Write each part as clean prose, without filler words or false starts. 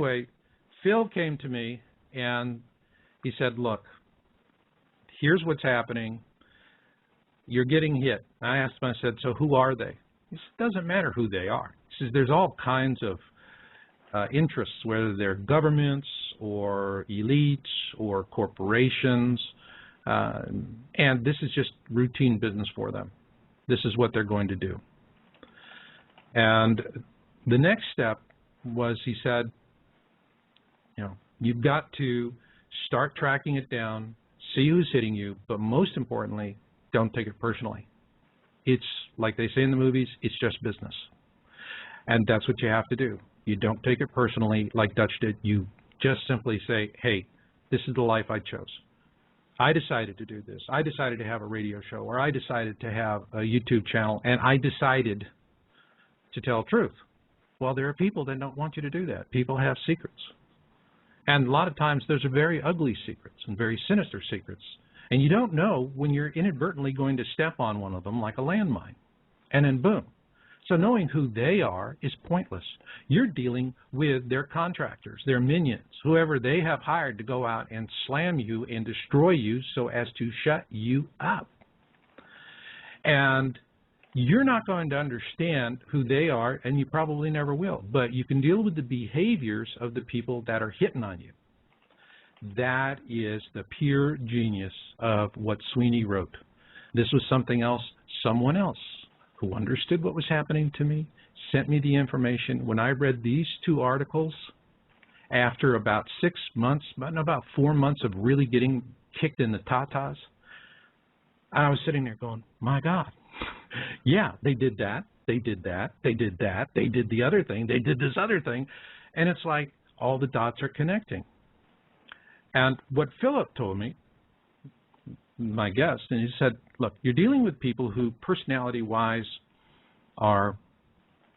anyway, Phil came to me and he said, look, here's what's happening. You're getting hit. I asked him, I said, so who are they? He said, it doesn't matter who they are. He says, there's all kinds of interests, whether they're governments or elites or corporations, and this is just routine business for them. This is what they're going to do. And the next step was, he said, you know, you've got to start tracking it down, see who's hitting you, but most importantly, don't take it personally. It's like they say in the movies, it's just business. And that's what you have to do. You don't take it personally like Dutch did. You just simply say, hey, this is the life I chose. I decided to do this. I decided to have a radio show, or I decided to have a YouTube channel, and I decided to tell truth. Well, there are people that don't want you to do that. People have secrets. And a lot of times those are very ugly secrets and very sinister secrets. And you don't know when you're inadvertently going to step on one of them like a landmine. And then boom. So knowing who they are is pointless. You're dealing with their contractors, their minions, whoever they have hired to go out and slam you and destroy you so as to shut you up. And you're not going to understand who they are, and you probably never will. But you can deal with the behaviors of the people that are hitting on you. That is the pure genius of what Sweeney wrote. This was something else, someone else who understood what was happening to me, sent me the information. When I read these two articles, after about 6 months, about 4 months of really getting kicked in the tatas, I was sitting there going, my God, yeah, they did that, they did that, they did that, they did the other thing, they did this other thing, and it's like all the dots are connecting. And what Philip told me, my guest, and he said, look, you're dealing with people who personality-wise are,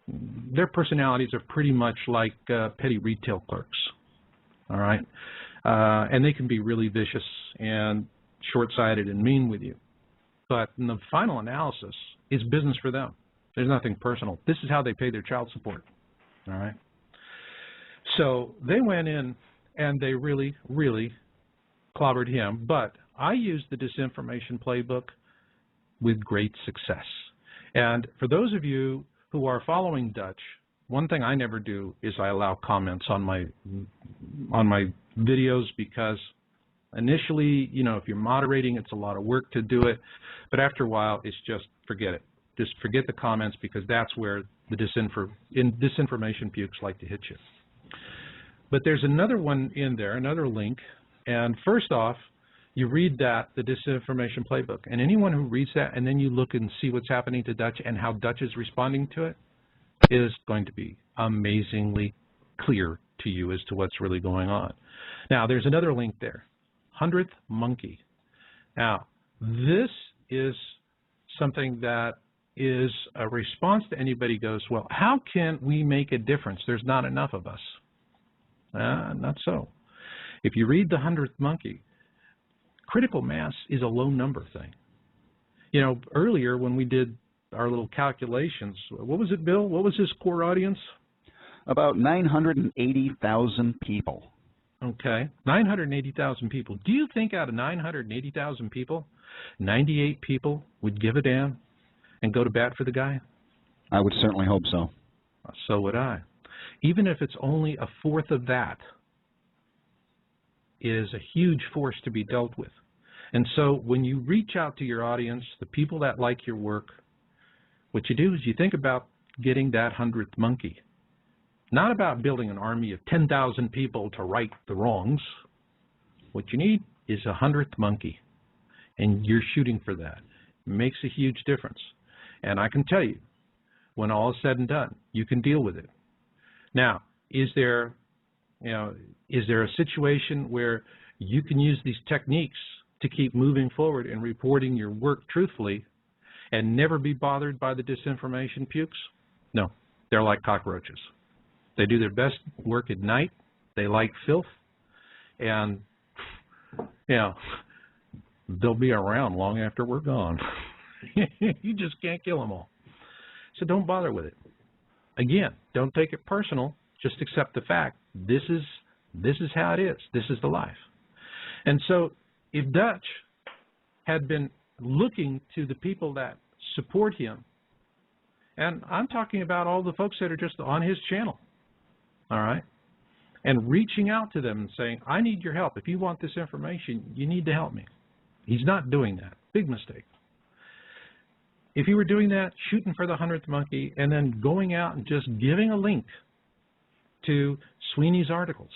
their personalities are pretty much like petty retail clerks, all right? And they can be really vicious and short-sighted and mean with you. But in the final analysis, it's business for them. There's nothing personal. This is how they pay their child support, all right? So they went in and they really, really clobbered him. But I used the disinformation playbook with great success. And for those of you who are following Dutch, one thing I never do is I allow comments on my videos, because initially, you know, if you're moderating, it's a lot of work to do it. But after a while, it's just forget it. Just forget the comments, because that's where the disinformation pukes like to hit you. But there's another one in there, another link. And first off, you read that, the Disinformation Playbook. And anyone who reads that and then you look and see what's happening to Dutch and how Dutch is responding to it is going to be amazingly clear to you as to what's really going on. Now, there's another link there, 100th Monkey. Now, this is something that is a response to anybody goes, well, how can we make a difference? There's not enough of us. Not so. If you read the 100th Monkey, critical mass is a low number thing. You know, earlier when we did our little calculations, what was it, Bill? What was his core audience? About 980,000 people. Okay, 980,000 people. Do you think out of 980,000 people, 98 people would give a damn and go to bat for the guy? I would certainly hope so. So would I. Even if it's only a fourth of that, is a huge force to be dealt with. And so when you reach out to your audience, the people that like your work, what you do is you think about getting that 100th monkey. Not about building an army of 10,000 people to right the wrongs. What you need is a 100th monkey, and you're shooting for that. It makes a huge difference. And I can tell you, when all is said and done, you can deal with it. Now, is there a situation where you can use these techniques to keep moving forward and reporting your work truthfully and never be bothered by the disinformation pukes? No, they're like cockroaches. They do their best work at night. They like filth, and they'll be around long after we're gone. You just can't kill them all. So don't bother with it. Again, don't take it personal. Just accept the fact This is how it is. This is the life. And so if Dutch had been looking to the people that support him, and I'm talking about all the folks that are just on his channel, all right, and reaching out to them and saying, I need your help. If you want this information, you need to help me. He's not doing that. Big mistake. If you were doing that, shooting for the 100th monkey, and then going out and just giving a link to Sweeney's articles,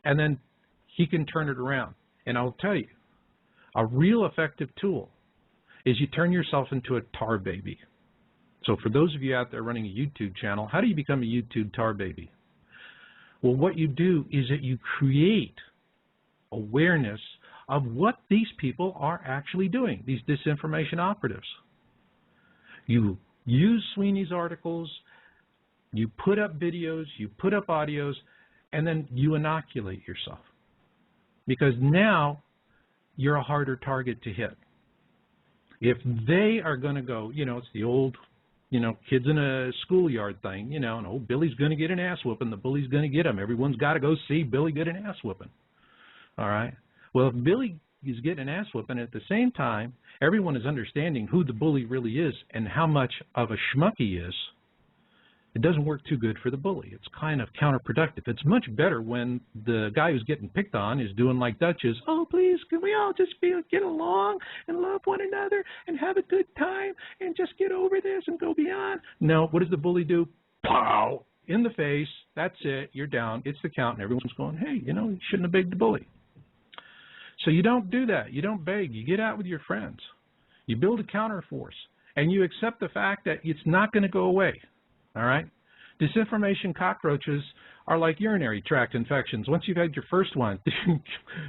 and then he can turn it around. And I'll tell you, a real effective tool is you turn yourself into a tar baby. So for those of you out there running a YouTube channel, how do you become a YouTube tar baby? Well, what you do is that you create awareness of what these people are actually doing, these disinformation operatives. You use Sweeney's articles, you put up videos, you put up audios, and then you inoculate yourself. Because now you're a harder target to hit. If they are going to go, you know, it's the old, you know, kids in a schoolyard thing, you know, and oh, Billy's going to get an ass whooping, the bully's going to get him. Everyone's got to go see Billy get an ass whooping. All right? Well, if Billy is getting an ass whooping, at the same time, everyone is understanding who the bully really is and how much of a schmuck he is, it doesn't work too good for the bully. It's kind of counterproductive. It's much better when the guy who's getting picked on is doing like Dutch is, oh, please, can we all just get along and love one another and have a good time and just get over this and go beyond? No, what does the bully do? Pow! In the face. That's it. You're down. It's the count, and everyone's going, hey, you know, you shouldn't have begged the bully. So you don't do that. You don't beg. You get out with your friends. You build a counterforce, and you accept the fact that it's not going to go away. All right? Disinformation cockroaches are like urinary tract infections. Once you've had your first one,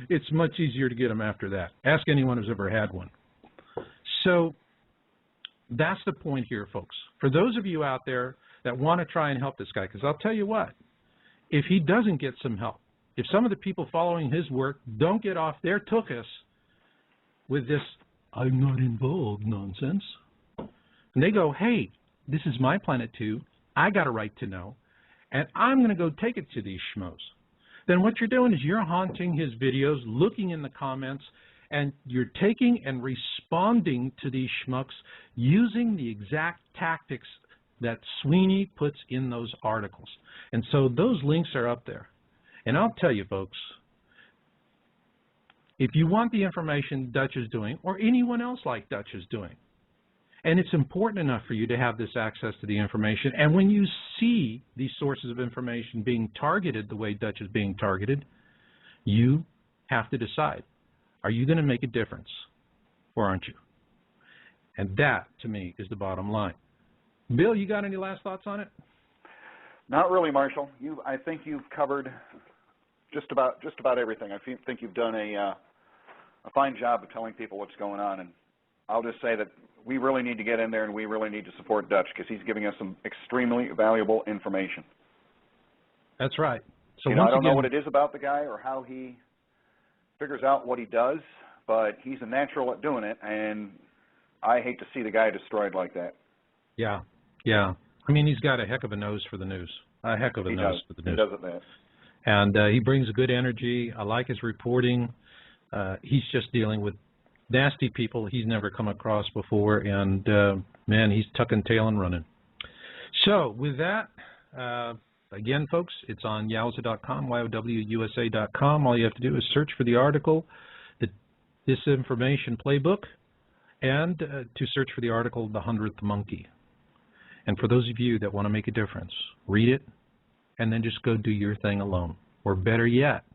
it's much easier to get them after that. Ask anyone who's ever had one. So that's the point here, folks. For those of you out there that want to try and help this guy, because I'll tell you what, if he doesn't get some help, if some of the people following his work don't get off their tuchus with this I'm not involved nonsense, and they go, hey, this is my planet too, I got a right to know, and I'm going to go take it to these schmoes. Then what you're doing is you're haunting his videos, looking in the comments, and you're taking and responding to these schmucks using the exact tactics that Sweeney puts in those articles. And so those links are up there. And I'll tell you, folks, if you want the information Dutch is doing, or anyone else like Dutch is doing, and it's important enough for you to have this access to the information. And when you see these sources of information being targeted the way Dutch is being targeted, you have to decide, are you going to make a difference or aren't you? And that, to me, is the bottom line. Bill, you got any last thoughts on it? Not really, Marshall. I think you've covered just about everything. I think you've done a fine job of telling people what's going on. And I'll just say that we really need to get in there and we really need to support Dutch because he's giving us some extremely valuable information. That's right. So I don't know what it is about the guy or how he figures out what he does, but he's a natural at doing it, and I hate to see the guy destroyed like that. Yeah, yeah. I mean, he's got a heck of a nose for the news. A heck of a nose for the news. He does it, man. And he brings a good energy. I like his reporting. He's just dealing with nasty people he's never come across before, and man, he's tucking tail and running. So with that, again, folks, it's on yowza.com, YOWUSA.com. All you have to do is search for the article, the Disinformation Playbook, and to search for the article, The 100th Monkey. And for those of you that want to make a difference, read it, and then just go do your thing alone. Or better yet,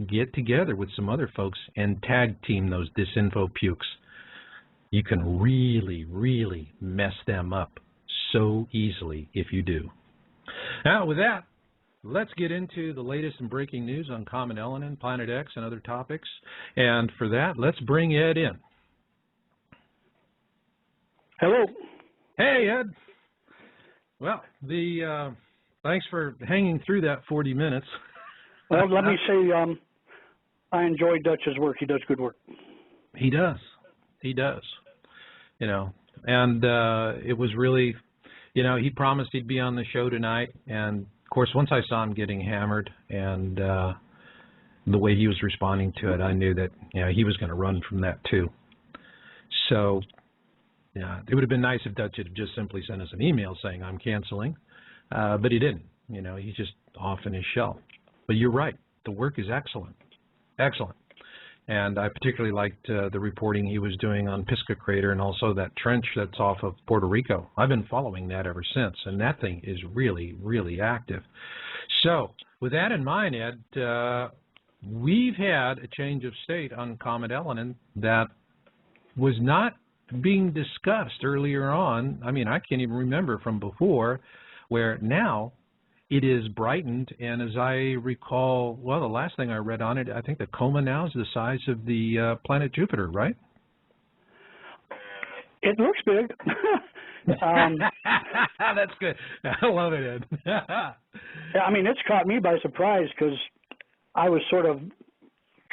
get together with some other folks and tag team those disinfo pukes. You can really, really mess them up so easily if you do. Now, with that, let's get into the latest and breaking news on Common Elenin, Planet X, and other topics. And for that, let's bring Ed in. Hello. Hey, Ed. Well, thanks for hanging through that 40 minutes. Well, let me say I enjoy Dutch's work. He does good work. He does. He does. You know, and it was really, you know, he promised he'd be on the show tonight, and course, once I saw him getting hammered and the way he was responding to it, I knew that he was going to run from that too. So yeah, it would have been nice if Dutch had just simply sent us an email saying I'm canceling, but he didn't. He's just off in his shell. But you're right. The work is excellent. Excellent. And I particularly liked the reporting he was doing on Pisca Crater and also that trench that's off of Puerto Rico. I've been following that ever since, and that thing is really, really active. So with that in mind, Ed, we've had a change of state on Comet Elenin that was not being discussed earlier on. I mean, I can't even remember from before, where now it is brightened, and as I recall, well, the last thing I read on it, I think the coma now is the size of the planet Jupiter, right? It looks big. That's good. I love it, Ed. Yeah, I mean, it's caught me by surprise because I was sort of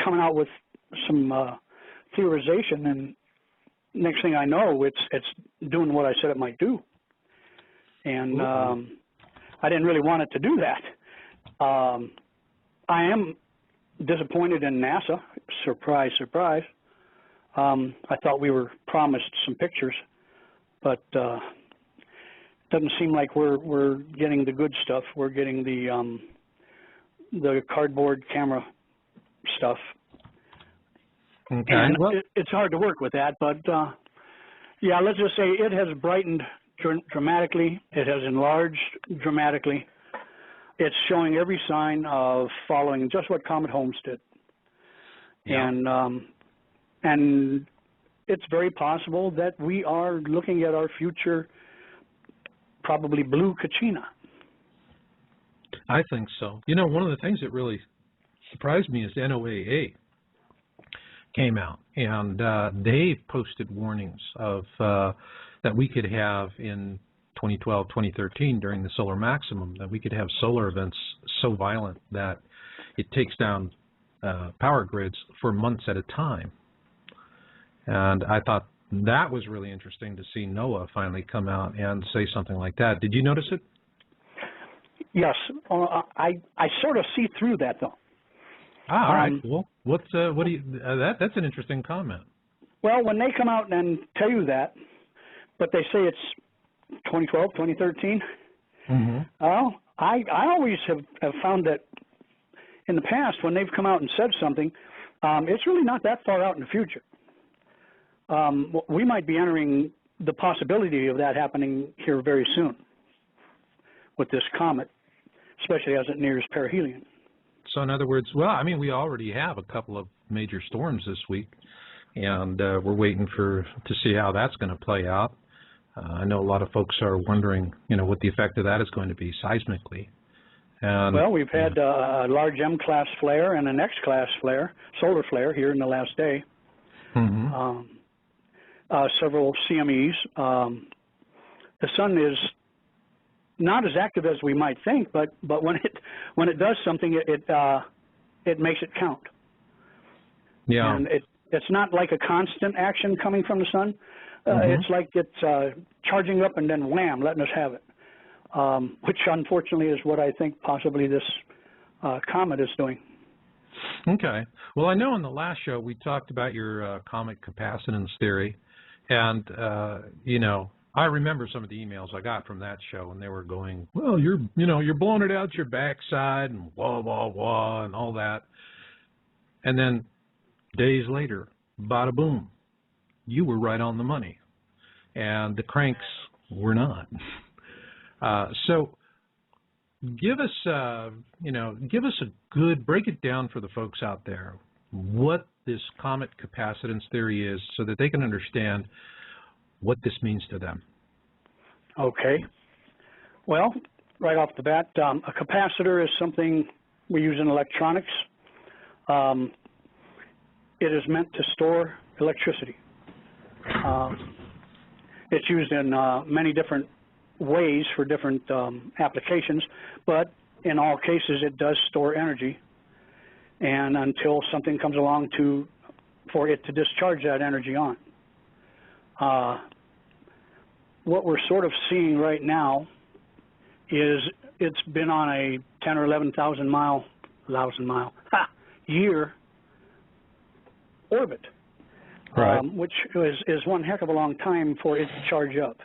coming out with some theorization, and next thing I know, it's doing what I said it might do. And I didn't really want it to do that. I am disappointed in NASA. Surprise, surprise. I thought we were promised some pictures, but it doesn't seem like we're getting the good stuff. We're getting the cardboard camera stuff. Okay. And it's hard to work with that, but yeah, let's just say it has brightened dramatically. It has enlarged dramatically. It's showing every sign of following just what Comet Holmes did. Yeah. And it's very possible that we are looking at our future probably blue Kachina. I think so. One of the things that really surprised me is NOAA came out, and they posted warnings of that we could have in 2012, 2013 during the solar maximum, that we could have solar events so violent that it takes down power grids for months at a time. And I thought that was really interesting to see NOAA finally come out and say something like that. Did you notice it? Yes. I sort of see through that, though. Ah, all right. Well, what do you? That's an interesting comment. Well, when they come out and tell you that, but they say it's 2012, 2013. Mm-hmm. I always have found that in the past, when they've come out and said something, it's really not that far out in the future. We might be entering the possibility of that happening here very soon with this comet, especially as it nears perihelion. So in other words, well, I mean, we already have a couple of major storms this week, and we're waiting to see how that's going to play out. I know a lot of folks are wondering, what the effect of that is going to be seismically. And, well, we've had a large M-class flare and an X-class flare, solar flare, here in the last day. Mm-hmm. Several CMEs. The sun is not as active as we might think, but when it does something, it makes it count. Yeah. And it's not like a constant action coming from the sun. It's like it's charging up and then wham, letting us have it, which unfortunately is what I think possibly this comet is doing. Okay. Well, I know in the last show we talked about your comet capacitance theory, and I remember some of the emails I got from that show, and they were going, well, you're blowing it out your backside and wah, wah, wah, and all that. And then days later, bada boom, you were right on the money, and the cranks were not. So give us a good, break it down for the folks out there, what this comet capacitance theory is, so that they can understand what this means to them. Okay. Well, right off the bat, a capacitor is something we use in electronics. It is meant to store electricity. It's used in many different ways for different applications, but in all cases it does store energy, and until something comes along for it to discharge that energy on. What we're sort of seeing right now is it's been on a 10 or 11,000 year orbit, right. Which is one heck of a long time for it to charge up.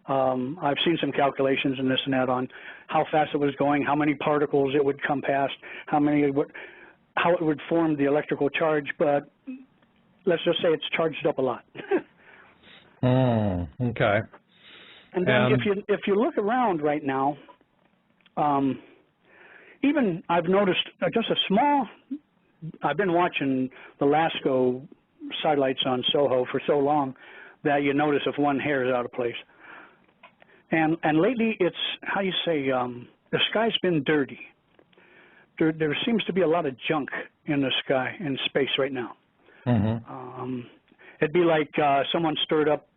I've seen some calculations and this and that on how fast it was going, how many particles it would come past, how it would form the electrical charge, but let's just say it's charged up a lot. Okay. And then if you look around right now, even I've noticed just a small. I've been watching the LASCO satellites on SOHO for so long that you notice if one hair is out of place. And lately it's, how you say, the sky's been dirty. There seems to be a lot of junk in the sky, in space right now. It'd be like someone stirred up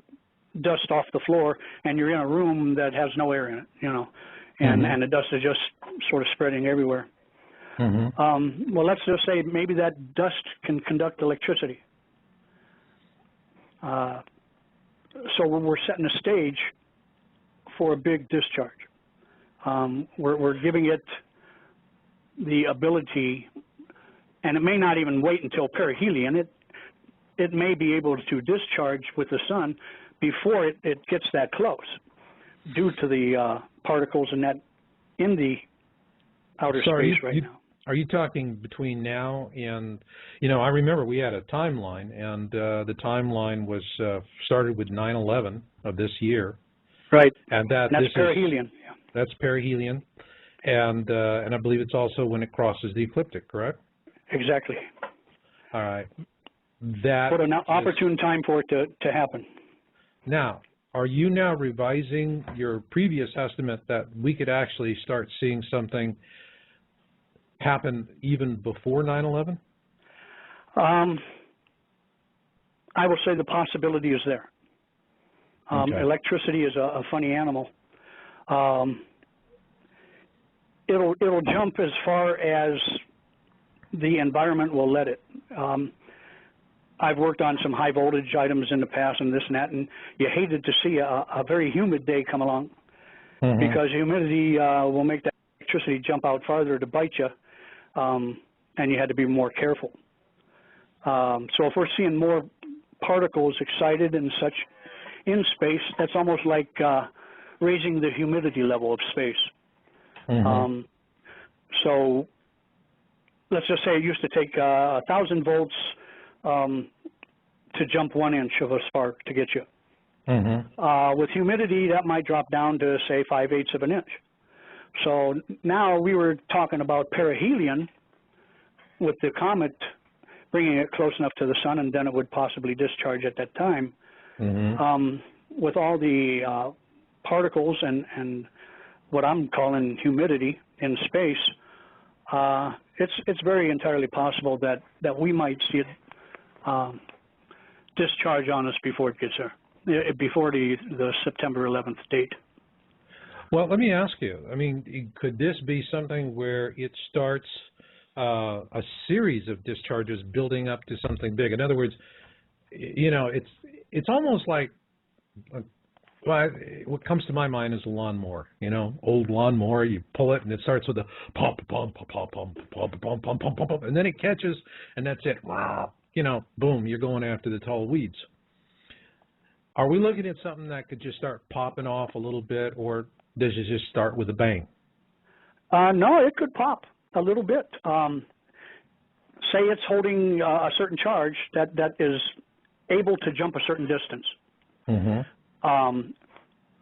dust off the floor and you're in a room that has no air in it, you know, and the dust is just sort of spreading everywhere. Well, let's just say maybe that dust can conduct electricity. So we're setting a stage for a big discharge. We're giving it the ability, and it may not even wait until perihelion. It may be able to discharge with the sun before it gets that close, due to the particles in the outer space right now. Are you talking between now and, you know, I remember we had a timeline, and the timeline was started with 9/11 of this year. Right. And that's perihelion. Yeah. That's perihelion, and I believe it's also when it crosses the ecliptic, correct? Exactly. All right. That what an opportune time for it to happen. Now, are you now revising your previous estimate that we could actually start seeing something happen even before 9/11? I will say the possibility is there. Okay. Electricity is a funny animal. It'll jump as far as the environment will let it. I've worked on some high voltage items in the past and this and that, and you hated to see a very humid day come along, because humidity will make that electricity jump out farther to bite you, and you had to be more careful. So if we're seeing more particles excited and such in space, that's almost like raising the humidity level of space. So let's just say it used to take 1,000 volts to jump 1 inch of a spark to get you. With humidity, that might drop down to, say, 5/8 of an inch. So now we were talking about perihelion with the comet bringing it close enough to the sun, and then it would possibly discharge at that time. With all the particles and what I'm calling humidity in space, it's very entirely possible that we might see it discharge on us before it gets there, before the September 11th date. Well, let me ask you, I mean, could this be something where it starts a series of discharges building up to something big? In other words, you know, it's almost like, well, what comes to my mind is a lawnmower, you know, old lawnmower. You pull it and it starts with a pump, pump, pump, pump, pump, pump, pump, pump, pump, pump, and then it catches, and that's it. You know, boom, you're going after the tall weeds. Are we looking at something that could just start popping off a little bit, or does it just start with a bang? No, it could pop a little bit. Say it's holding a certain charge that is able to jump a certain distance.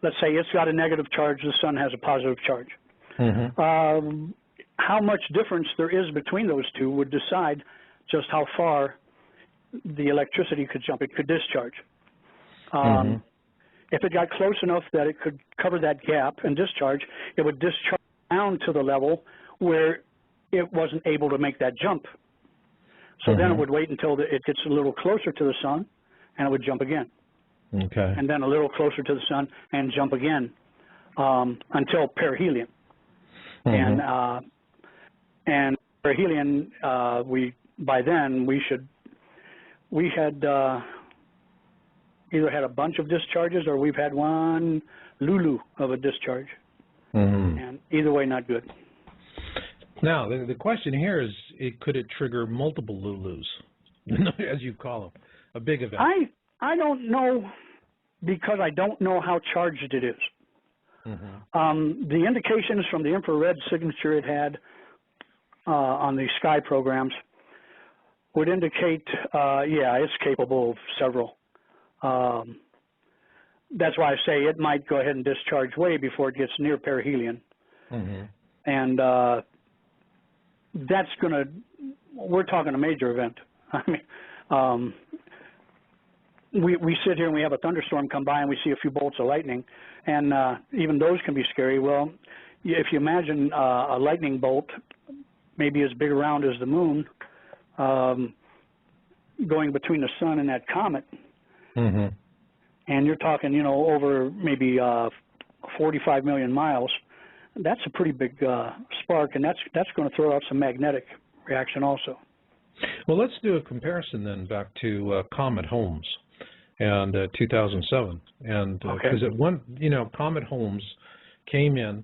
Let's say it's got a negative charge, the sun has a positive charge. How much difference there is between those two would decide just how far the electricity could jump. It could discharge. If it got close enough that it could cover that gap and discharge, it would discharge down to the level where it wasn't able to make that jump. So then it would wait until it gets a little closer to the sun, and it would jump again. Okay. And then a little closer to the sun and jump again until perihelion. And perihelion, by then we had either had a bunch of discharges or we've had one lulu of a discharge. And either way, not good. Now, the question here is, could it trigger multiple Lulus, as you call them, a big event? I don't know, because I don't know how charged it is. The indications from the infrared signature it had on the sky programs would indicate, yeah, it's capable of several. That's why I say it might go ahead and discharge way before it gets near perihelion. And that's going to, we're talking a major event. I mean, we sit here and we have a thunderstorm come by and we see a few bolts of lightning, and even those can be scary. Well, if you imagine a lightning bolt maybe as big around as the moon going between the sun and that comet, and you're talking, you know, over maybe 45 million miles, that's a pretty big spark, and that's going to throw out some magnetic reaction also. Well, let's do a comparison then back to Comet Holmes and 2007, and because at one, you know, Comet Holmes came in,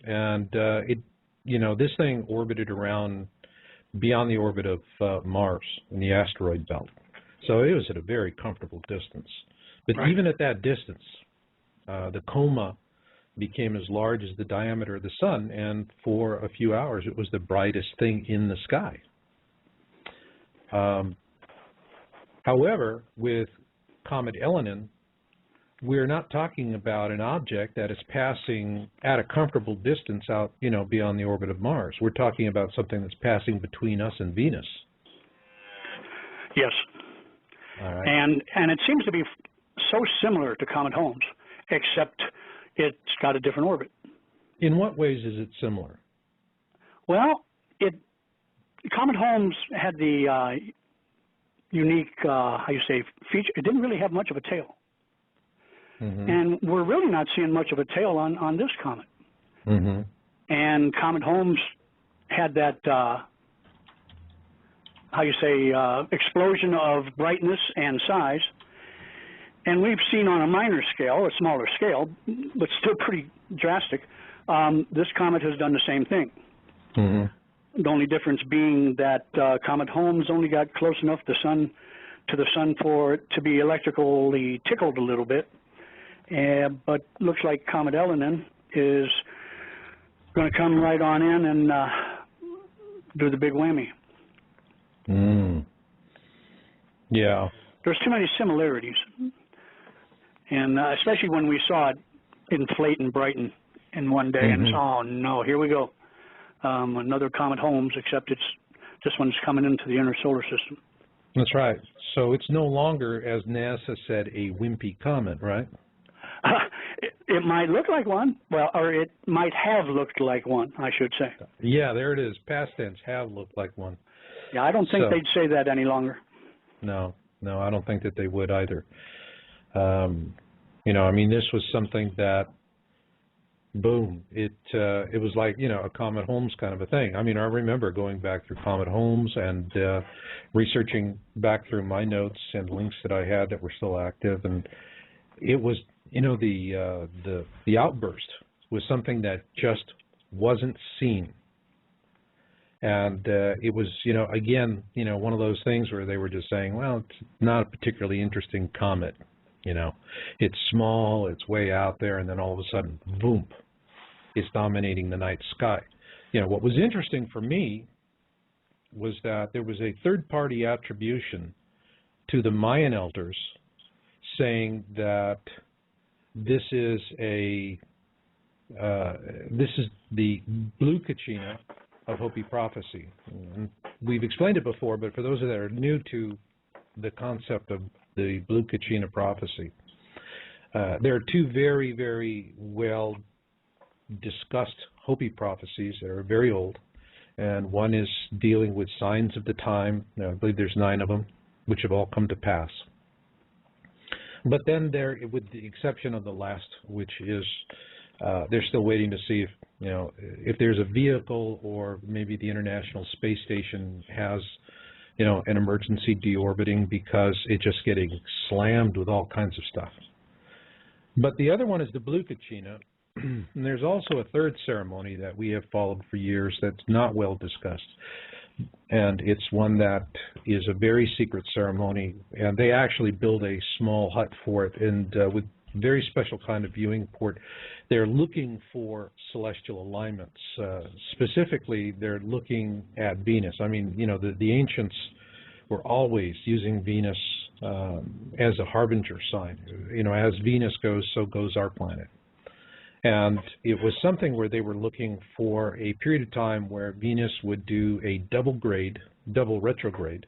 and it, you know, this thing orbited around beyond the orbit of Mars in the asteroid belt, so it was at a very comfortable distance. But even at that distance, the coma became as large as the diameter of the sun, and for a few hours it was the brightest thing in the sky. However, with Comet Elenin, we're not talking about an object that is passing at a comfortable distance out, you know, beyond the orbit of Mars. We're talking about something that's passing between us and Venus. Yes. All right. And it seems to be so similar to Comet Holmes, except it's got a different orbit. In what ways is it similar? Well, Comet Holmes had the unique, how you say, feature. It didn't really have much of a tail. And we're really not seeing much of a tail on this comet. And Comet Holmes had that, how you say, explosion of brightness and size. And we've seen on a minor scale, a smaller scale, but still pretty drastic, this comet has done the same thing. The only difference being that Comet Holmes only got close enough to the sun for it to be electrically tickled a little bit. But looks like Comet Elenin is going to come right on in and do the big whammy. Yeah. There's too many similarities. And especially when we saw it inflate and brighten in one day, and oh no, here we go. Another Comet Holmes, except this one's coming into the inner solar system. That's right. So it's no longer, as NASA said, a wimpy comet, right? It might look like one, well, or it might have looked like one, I should say. Yeah, there it is. Past tense, have looked like one. Yeah, I don't think they'd say that any longer. No, I don't think that they would either. You know, I mean, this was something that, boom, it was like, you know, a Comet Holmes kind of a thing. I mean, I remember going back through Comet Holmes and researching back through my notes and links that I had that were still active, and it was, you know, the outburst was something that just wasn't seen. And it was, you know, again, you know, one of those things where they were just saying, well, it's not a particularly interesting comet. You know, it's small, it's way out there, and then all of a sudden, boom, it's dominating the night sky. You know, what was interesting for me was that there was a third-party attribution to the Mayan elders saying that this is the blue Kachina of Hopi prophecy. And we've explained it before, but for those that are new to the concept of the blue Kachina prophecy, there are two very, very well discussed Hopi prophecies that are very old, and one is dealing with signs of the time. I believe there's 9 of them, which have all come to pass. But then there, with the exception of the last, which is they're still waiting to see if, you know, if there's a vehicle or maybe the International Space Station has, you know, an emergency deorbiting because it's just getting slammed with all kinds of stuff. But the other one is the blue Kachina, And there's also a third ceremony that we have followed for years that's not well discussed. And it's one that is a very secret ceremony. And they actually build a small hut for it, and with very special kind of viewing port. They're looking for celestial alignments. Specifically, they're looking at Venus. I mean, you know, the ancients were always using Venus as a harbinger sign. You know, as Venus goes, so goes our planet. And it was something where they were looking for a period of time where Venus would do a double retrograde,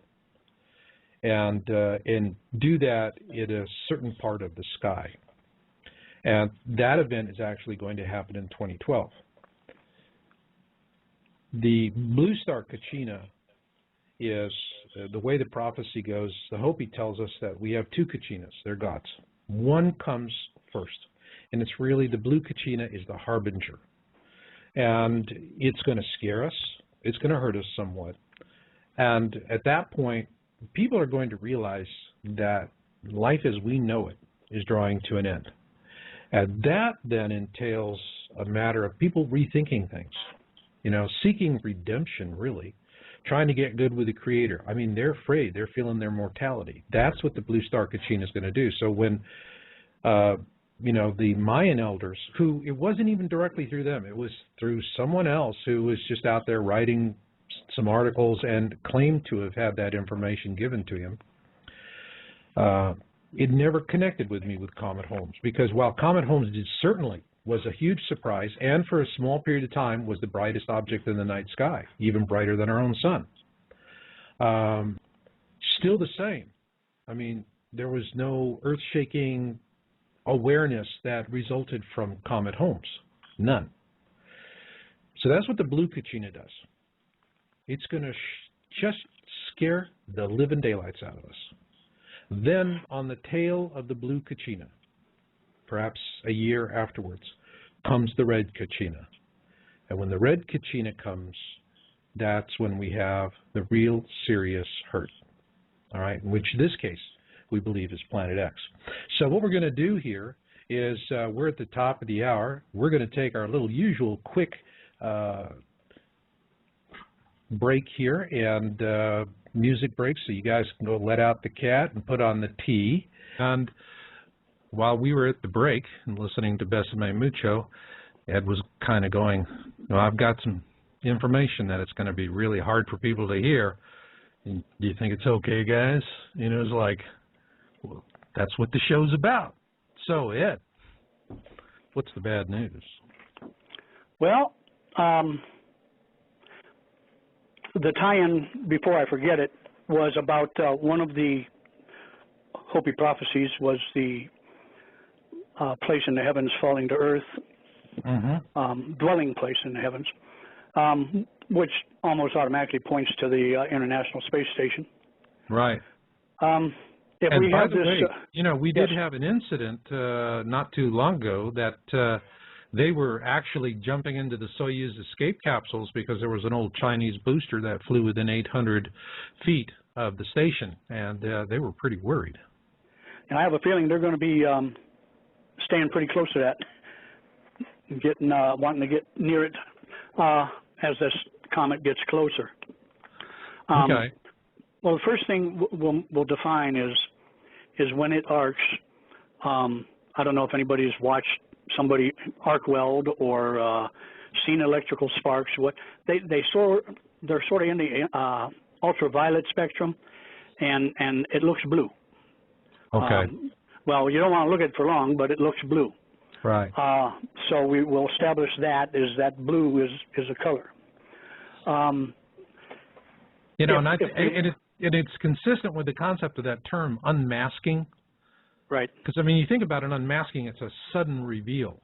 and do that in a certain part of the sky. And that event is actually going to happen in 2012. The blue star Kachina is, the way the prophecy goes, the Hopi tells us that we have two Kachinas, they're gods. One comes first, and it's really the blue Kachina is the harbinger. And it's going to scare us, it's going to hurt us somewhat. And at that point, people are going to realize that life as we know it is drawing to an end. And that then entails a matter of people rethinking things, you know, seeking redemption, really, trying to get good with the Creator. I mean, they're afraid. They're feeling their mortality. That's what the blue star Kachina is going to do. So when, you know, the Mayan elders, who it wasn't even directly through them, it was through someone else who was just out there writing some articles and claimed to have had that information given to him, it never connected with me with Comet Holmes, because while Comet Holmes certainly was a huge surprise, and for a small period of time was the brightest object in the night sky, even brighter than our own sun, still the same. I mean, there was no earth-shaking awareness that resulted from Comet Holmes. None. So that's what the blue Kachina does. It's going to just scare the living daylights out of us. Then, on the tail of the blue Kachina, perhaps a year afterwards, comes the red Kachina. And when the red Kachina comes, that's when we have the real serious hurt, all right, which in this case we believe is Planet X. So what we're going to do here is we're at the top of the hour. We're going to take our little usual quick break here, and music break, so you guys can go let out the cat and put on the tea. And while we were at the break and listening to Besame Mucho, Ed was kind of going, well, I've got some information that it's going to be really hard for people to hear. And do you think it's okay, guys? You know, it's like, well, that's what the show's about. So, Ed, what's the bad news? Well, the tie-in, before I forget it, was about one of the Hopi prophecies was the place in the heavens falling to earth, dwelling place in the heavens, which almost automatically points to the International Space Station. Right. If and we by have the this, way, you know, we yes. did have an incident not too long ago that they were actually jumping into the Soyuz escape capsules because there was an old Chinese booster that flew within 800 feet of the station, and they were pretty worried. And I have a feeling they're going to be staying pretty close to that, getting wanting to get near it as this comet gets closer. Okay. Well, the first thing we'll define is when it arcs. I don't know if anybody's watched somebody arc weld or seen electrical sparks. What they're sort of in the ultraviolet spectrum, and it looks blue. Okay. Well, you don't want to look at it for long, but it looks blue. Right. So we will establish that blue is a color. You know, and it's consistent with the concept of that term, unmasking. Right. Because, I mean, you think about it, unmasking, it's a sudden reveal.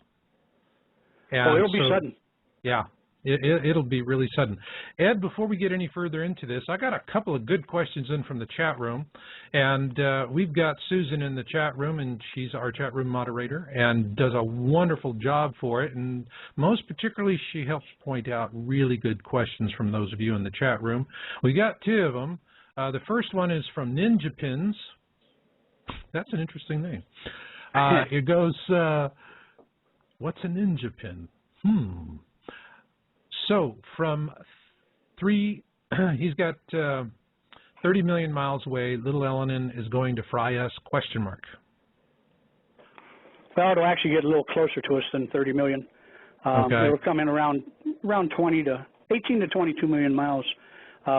And it'll be sudden. Yeah, it'll be really sudden. Ed, before we get any further into this, I got a couple of good questions in from the chat room. And we've got Susan in the chat room, and she's our chat room moderator and does a wonderful job for it. And most particularly, she helps point out really good questions from those of you in the chat room. We got two of them. The first one is from Ninja Pins. That's an interesting name. It goes, What's a ninja pin? So from he's got 30 million miles away, little Elenin is going to fry us, question mark. Well, it'll actually get a little closer to us than 30 million. Okay. It'll come in around 18 to 22 million miles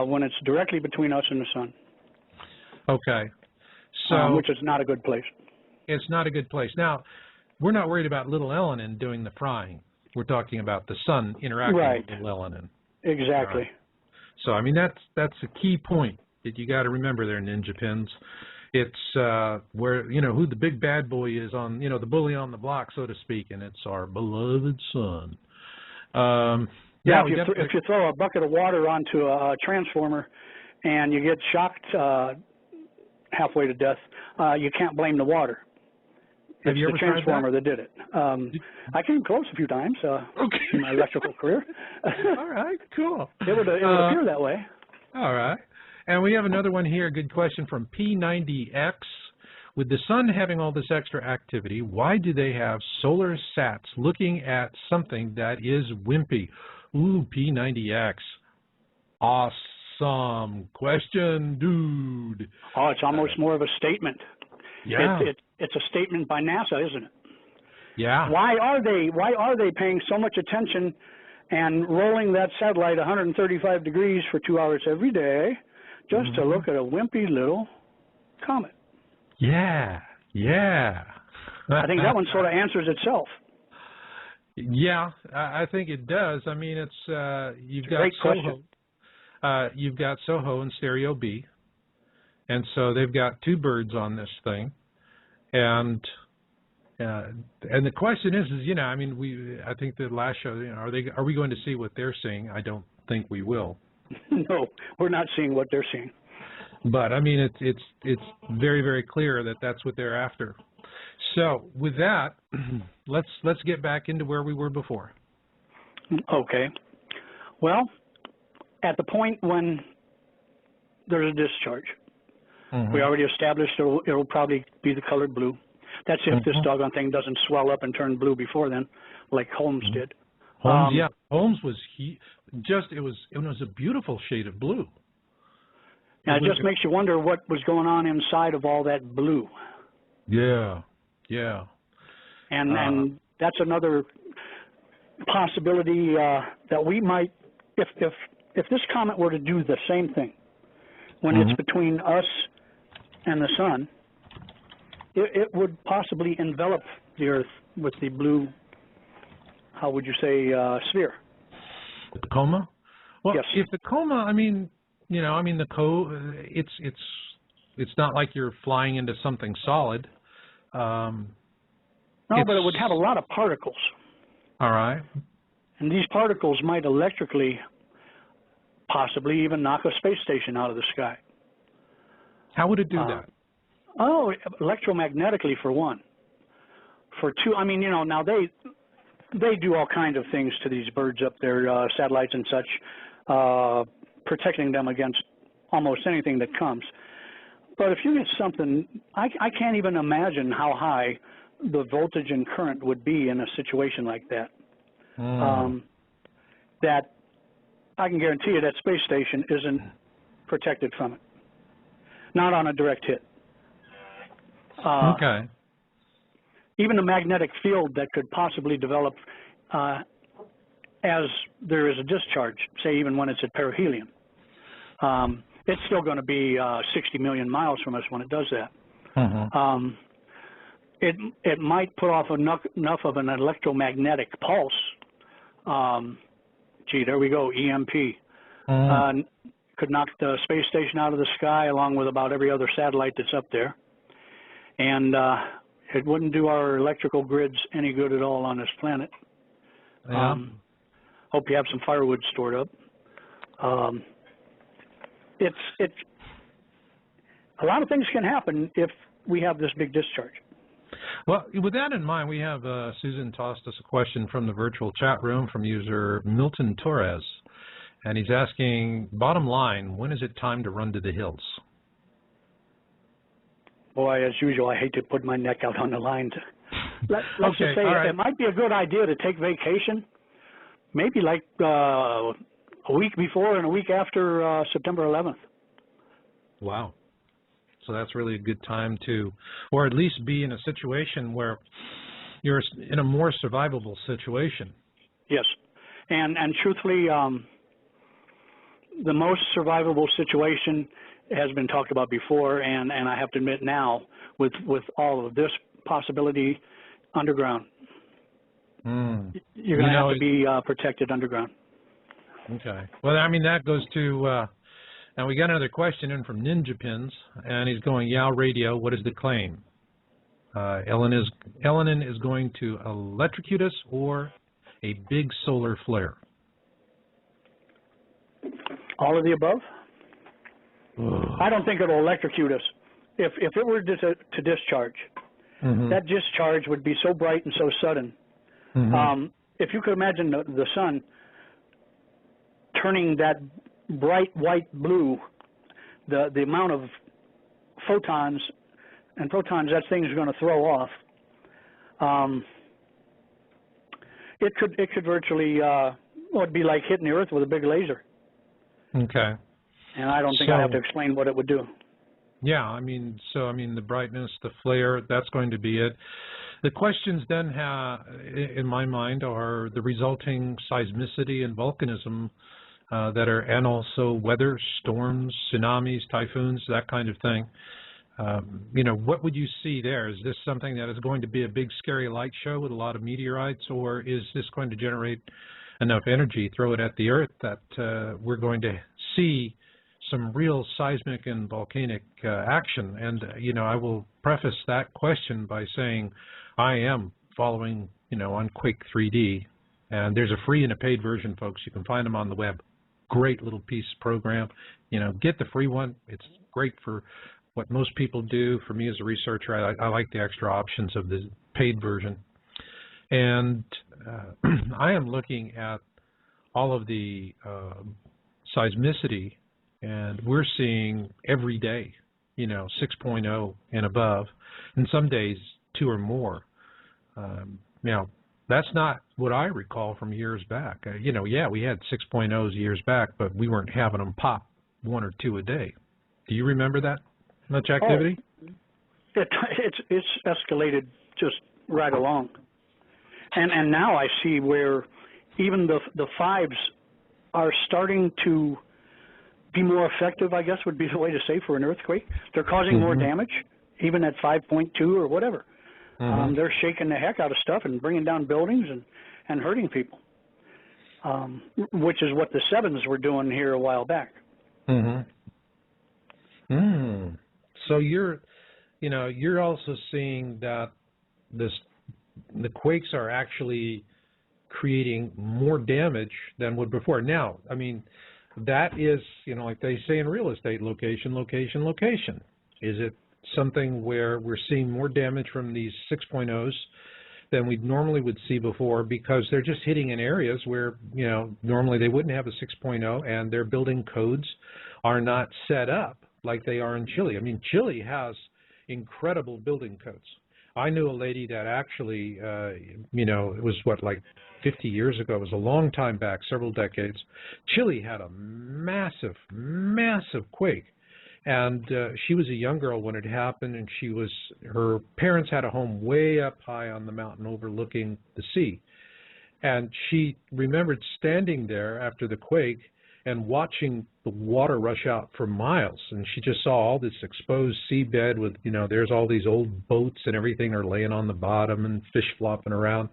when it's directly between us and the sun. Okay. So which is not a good place. It's not a good place. Now, we're not worried about little Elenin doing the frying. We're talking about the sun interacting with little Elenin. Exactly. Right. So, I mean, that's a key point that you got to remember there, Ninja Pins. It's where, who the big bad boy is on, the bully on the block, so to speak, and it's our beloved sun. If you throw a bucket of water onto a transformer and you get shocked halfway to death, you can't blame the water. Have you ever tried the transformer that did it. I came close a few times in my electrical career. All right, cool. It would appear that way. All right. And we have another one here, a good question from P90X. With the sun having all this extra activity, why do they have solar sats looking at something that is wimpy? Ooh, P90X. Awesome question, dude. Oh, it's almost more of a statement. Yeah. It's a statement by NASA, isn't it? Yeah. Why are they paying so much attention and rolling that satellite 135 degrees for 2 hours every day just to look at a wimpy little comet? Yeah. I think that one sort of answers itself. Yeah, I think it does. I mean, it's you've got great question. Soho, you've got Soho and Stereo B, and so they've got two birds on this thing, and the question is I mean, I think the last show, are we going to see what they're seeing? I don't think we will. No, we're not seeing what they're seeing. But I mean, it's very, very clear that that's what they're after. So with that, let's get back into where we were before. Okay. Well, at the point when there's a discharge, we already established it'll probably be the colored blue. That's if this doggone thing doesn't swell up and turn blue before then, like Holmes did. Holmes, Holmes was it was a beautiful shade of blue. Now it just makes you wonder what was going on inside of all that blue. Yeah. And that's another possibility that we might, if this comet were to do the same thing, when it's between us and the sun, it would possibly envelop the Earth with the blue, how would you say, sphere. The coma? Well, yes. If the coma, it's not like you're flying into something solid. No, but it would have a lot of particles. All right. And these particles might electrically possibly even knock a space station out of the sky. How would it do that? Oh, electromagnetically for one. For two, now they do all kinds of things to these birds up there, satellites and such, protecting them against almost anything that comes. But if you get something, I can't even imagine how high the voltage and current would be in a situation like that. That I can guarantee you that space station isn't protected from it. Not on a direct hit. Okay. Even the magnetic field that could possibly develop as there is a discharge, say even when it's at perihelion, it's still going to be 60 million miles from us when it does that. It might put off enough of an electromagnetic pulse. Gee, there we go, EMP. Could knock the space station out of the sky along with about every other satellite that's up there. And it wouldn't do our electrical grids any good at all on this planet. Yeah. Hope you have some firewood stored up. It's a lot of things can happen if we have this big discharge. Well, with that in mind, we have Susan tossed us a question from the virtual chat room from user Milton Torres. And he's asking, bottom line, when is it time to run to the hills? Boy, as usual, I hate to put my neck out on the line Let's Okay, just say all right. it might be a good idea to take vacation, maybe like a week before and a week after September 11th. Wow. So that's really a good time to, or at least be in a situation where you're in a more survivable situation. Yes, and truthfully, the most survivable situation has been talked about before, and I have to admit now, with all of this possibility, underground. You're going to have to be protected underground. Okay. Well, I mean, that goes to, now we got another question in from Ninja Pins, and he's going, yeah, radio, what is the claim? Elenin is going to electrocute us or a big solar flare? All of the above? I don't think it'll electrocute us. If it were to discharge, that discharge would be so bright and so sudden. If you could imagine the sun turning that bright white blue, the amount of photons and protons that thing is going to throw off, it could virtually, it'd be like hitting the Earth with a big laser. Okay. And I don't think I have to explain what it would do. Yeah, I mean, the brightness, the flare, that's going to be it. The questions then, in my mind, are the resulting seismicity and volcanism and also weather, storms, tsunamis, typhoons, that kind of thing. What would you see there? Is this something that is going to be a big, scary light show with a lot of meteorites, or is this going to generate enough energy, throw it at the Earth, that we're going to see some real seismic and volcanic action? And, I will preface that question by saying I am following, on Quake 3D, and there's a free and a paid version, folks. You can find them on the web. Great little piece program. Get the free one. It's great for what most people do. For me as a researcher, I like the extra options of the paid version. And I am looking at all of the seismicity, and we're seeing every day, 6.0 and above, and some days 2 or more. That's not what I recall from years back. Yeah, we had 6.0s years back, but we weren't having them pop 1 or 2 a day. Do you remember that much activity? Oh, it's escalated just right along. And now I see where even the 5s are starting to be more effective, I guess would be the way to say, for an earthquake. They're causing more damage, even at 5.2 or whatever. They're shaking the heck out of stuff and bringing down buildings and hurting people, which is what the 7s were doing here a while back. So you're also seeing that the quakes are actually creating more damage than would before. Now, I mean, that is, like they say in real estate, location, location, location. Is it something where we're seeing more damage from these 6.0s than we normally would see before, because they're just hitting in areas where, normally they wouldn't have a 6.0, and their building codes are not set up like they are in Chile. I mean, Chile has incredible building codes. I knew a lady that actually, it was like 50 years ago. It was a long time back, several decades. Chile had a massive, massive quake. And she was a young girl when it happened, and her parents had a home way up high on the mountain overlooking the sea. And she remembered standing there after the quake and watching the water rush out for miles. And she just saw all this exposed seabed with, there's all these old boats and everything are laying on the bottom and fish flopping around.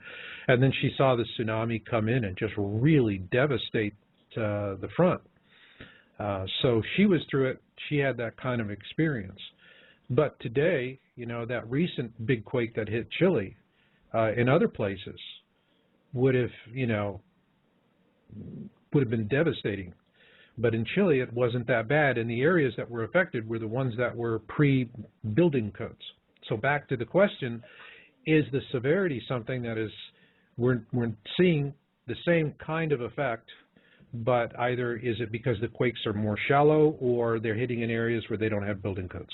And then she saw the tsunami come in and just really devastate the front. So she was through it. She had that kind of experience. But today, that recent big quake that hit Chile, in other places, would have been devastating. But in Chile, it wasn't that bad, and the areas that were affected were the ones that were pre-building codes. So back to the question, is the severity something that is, we're seeing the same kind of effect, but either is it because the quakes are more shallow, or they're hitting in areas where they don't have building codes?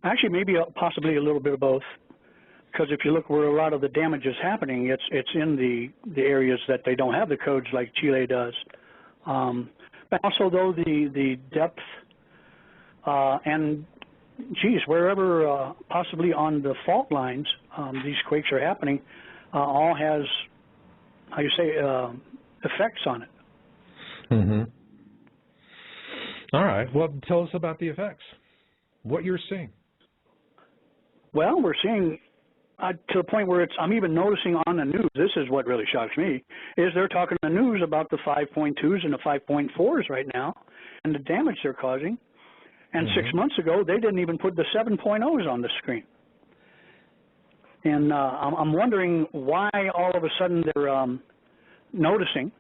Actually, maybe possibly a little bit of both. because if you look where a lot of the damage is happening, it's in the areas that they don't have the codes like Chile does. But also, though, the depth and, geez, wherever possibly on the fault lines these quakes are happening, all has, how you say, effects on it. Mm-hmm. All right. Well, tell us about the effects. What you're seeing. Well, we're seeing to the point where I'm even noticing on the news, this is what really shocks me, is they're talking in the news about the 5.2s and the 5.4s right now and the damage they're causing. And 6 months ago, they didn't even put the 7.0s on the screen. And I'm wondering why all of a sudden they're noticing.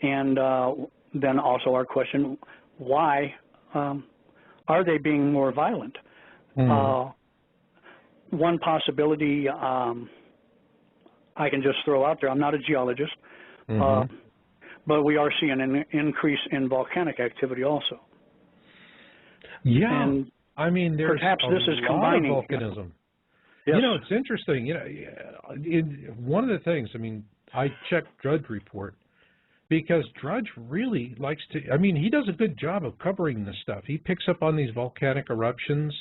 And then also our question, why are they being more violent? One possibility I can just throw out there, I'm not a geologist, but we are seeing an increase in volcanic activity also. Yeah, and I mean, there's perhaps this is lot combining of volcanism. Yes. You know, it's interesting. You know, one of the things, I mean, I checked Drudge Report because Drudge really likes to, I mean, he does a good job of covering this stuff. He picks up on these volcanic eruptions,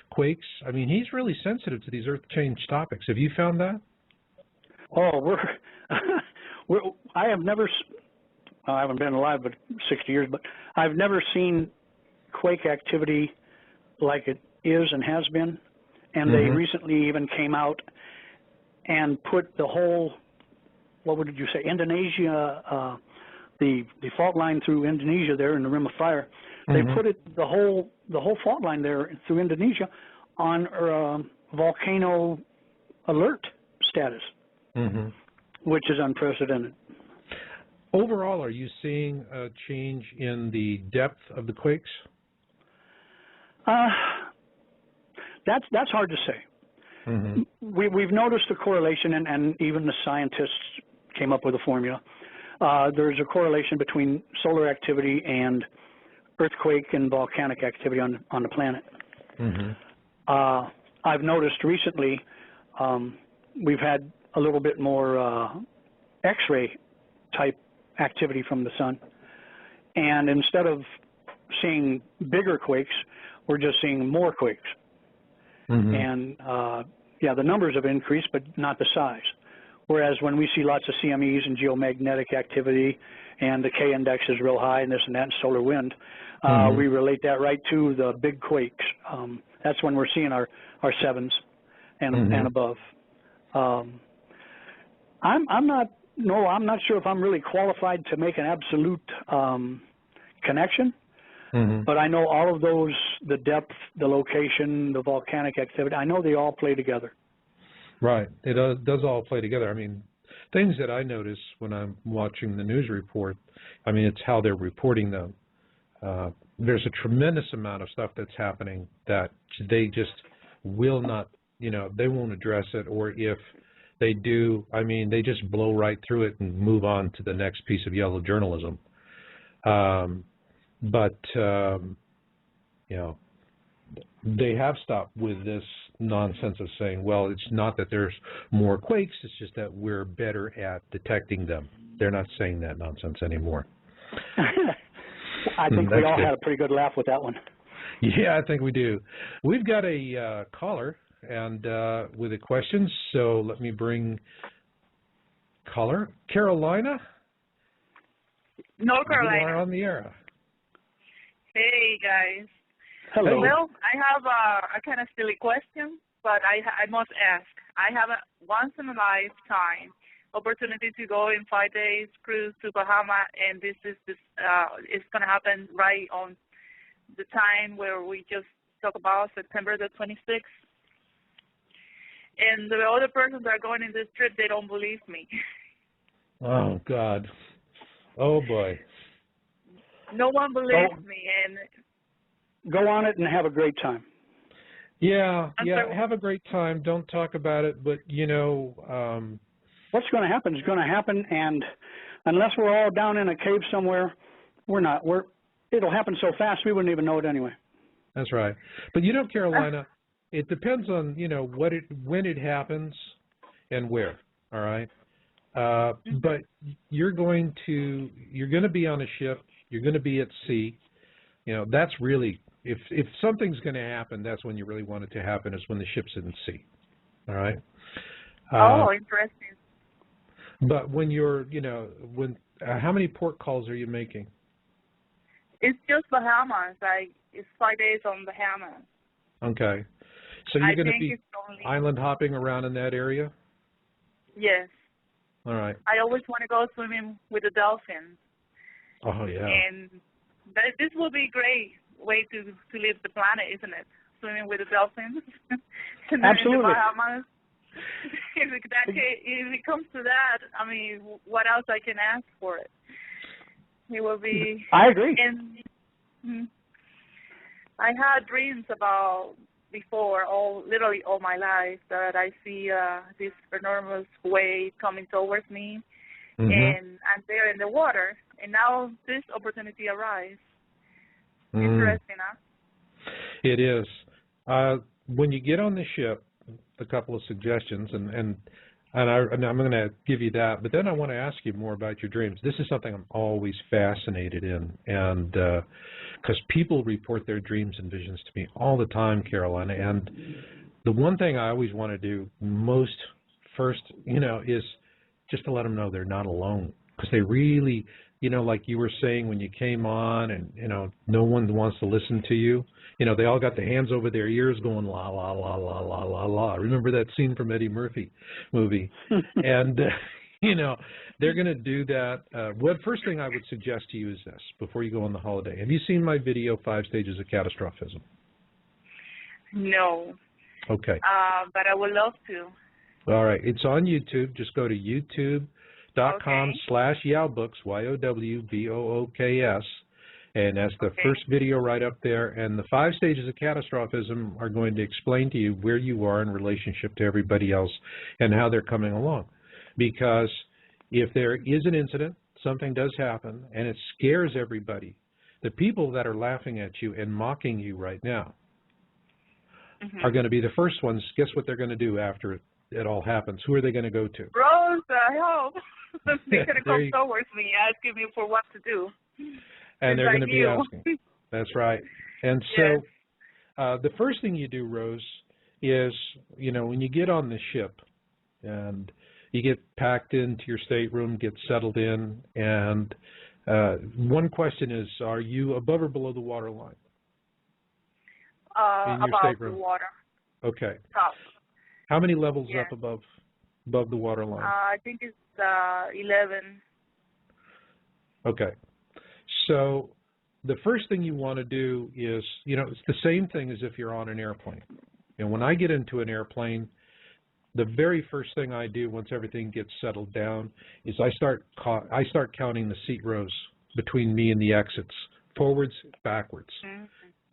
quakes. I mean, he's really sensitive to these earth change topics. Have you found that? Oh, I haven't been alive but 60 years, but I've never seen quake activity like it is and has been. And they recently even came out and put the whole, what would you say, Indonesia, the fault line through Indonesia there in the Rim of Fire. They put the whole fault line there through Indonesia on volcano alert status, which is unprecedented. Overall, are you seeing a change in the depth of the quakes? That's hard to say. We've noticed a correlation, and even the scientists came up with a formula. There's a correlation between solar activity and earthquake and volcanic activity on the planet. I've noticed recently we've had a little bit more X-ray type activity from the sun, and instead of seeing bigger quakes, we're just seeing more quakes. And yeah, the numbers have increased, but not the size. Whereas when we see lots of CMEs and geomagnetic activity, and the K index is real high, and this and that, and solar wind, we relate that right to the big quakes. That's when we're seeing our sevens and above. I'm not sure if I'm really qualified to make an absolute connection. But I know all of those, the depth, the location, the volcanic activity, I know they all play together. Right. It does all play together. I mean, things that I notice when I'm watching the news report, I mean, it's how they're reporting them. There's a tremendous amount of stuff that's happening that they just will not, you know, they won't address it, or if they do, I mean, they just blow right through it and move on to the next piece of yellow journalism. But, you know, they have stopped with this nonsense of saying, well, it's not that there's more quakes, it's just that we're better at detecting them. They're not saying that nonsense anymore. I think we all had a pretty good laugh with that one. Yeah, I think we do. We've got a caller and with a question, so let me bring caller. Carolina? North Carolina. You are on the air. Hey, guys. Hello. Well, I have a kind of silly question, but I must ask. I have a once-in-a-lifetime opportunity to go in 5 days cruise to Bahama, and this it's going to happen right on the time where we just talked about, September the 26th. And the other persons that are going in this trip, they don't believe me. Oh, God. Oh, boy. No one believes me, and go on it and have a great time. Yeah, have a great time. Don't talk about it, but, you know... what's going to happen is going to happen, and unless we're all down in a cave somewhere, it'll happen so fast we wouldn't even know it anyway. That's right. But, you know, Carolina, it depends on, you know, when it happens and where, all right? But you're going to be on a ship, you're going to be at sea. You know, that's really, if something's going to happen, that's when you really want it to happen, is when the ship's in the sea, all right? Interesting. But when you're, you know, how many port calls are you making? It's just Bahamas. It's 5 days on Bahamas. Okay. So you're going to be island hopping around in that area? Yes. All right. I always want to go swimming with the dolphins. Oh, yeah. And this will be a great way to leave the planet, isn't it? Swimming with the dolphins. Absolutely. In the Bahamas. If it comes to that, I mean, what else I can ask for it? It will be. I agree. And I had dreams about before, literally all my life, that I see this enormous wave coming towards me, and I'm there in the water. And now this opportunity arrives. Interesting, huh? It is. When you get on the ship, a couple of suggestions, and I'm going to give you that, but then I want to ask you more about your dreams. This is something I'm always fascinated in, and because people report their dreams and visions to me all the time, Carolina, and the one thing I always want to do first, you know, is just to let them know they're not alone, because they really, you know, like you were saying when you came on, and, you know, no one wants to listen to you. You know, they all got their hands over their ears going, la, la, la, la, la, la, la. Remember that scene from Eddie Murphy movie? And, you know, they're going to do that. First thing I would suggest to you is this, before you go on the holiday. Have you seen my video, 5 Stages of Catastrophism? No. Okay. But I would love to. All right. It's on YouTube. Just go to youtube.com/yowbooks, YOWBOOKS. And that's the first video right up there. And the 5 stages of catastrophism are going to explain to you where you are in relationship to everybody else and how they're coming along. Because if there is an incident, something does happen, and it scares everybody, the people that are laughing at you and mocking you right now are going to be the first ones. Guess what they're going to do after it all happens? Who are they going to go to? Rose, I hope. They're going to come towards me, asking me for what to do. And they're going to be asking. That's right. And so the first thing you do, Rose, is, you know, when you get on the ship and you get packed into your stateroom, get settled in, and one question is, are you above or below the water line? In your above stateroom? The water. Okay. Top. How many levels up above the water line? I think it's 11. Okay. So the first thing you want to do is, you know, it's the same thing as if you're on an airplane. And when I get into an airplane, the very first thing I do once everything gets settled down is I start counting the seat rows between me and the exits, forwards, backwards.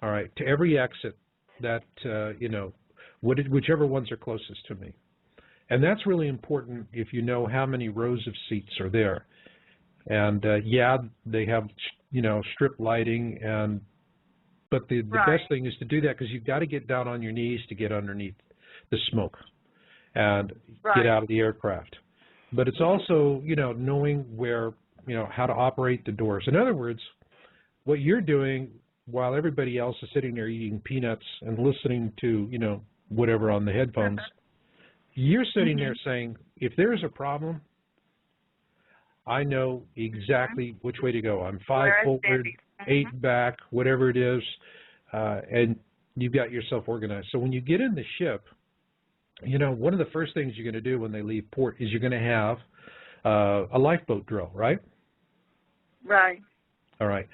All right, to every exit that, you know, whichever ones are closest to me. And that's really important if you know how many rows of seats are there. And they have, you know, strip lighting, but the best thing is to do that, because you've got to get down on your knees to get underneath the smoke and get out of the aircraft. But it's also, you know, knowing where, you know, how to operate the doors. In other words, what you're doing while everybody else is sitting there eating peanuts and listening to, you know, whatever on the headphones, you're sitting there saying, if there's a problem, I know exactly which way to go. I'm 5 forward, 8 back, whatever it is, and you've got yourself organized. So when you get in the ship, you know, one of the first things you're going to do when they leave port is you're going to have a lifeboat drill, right? Right. All right.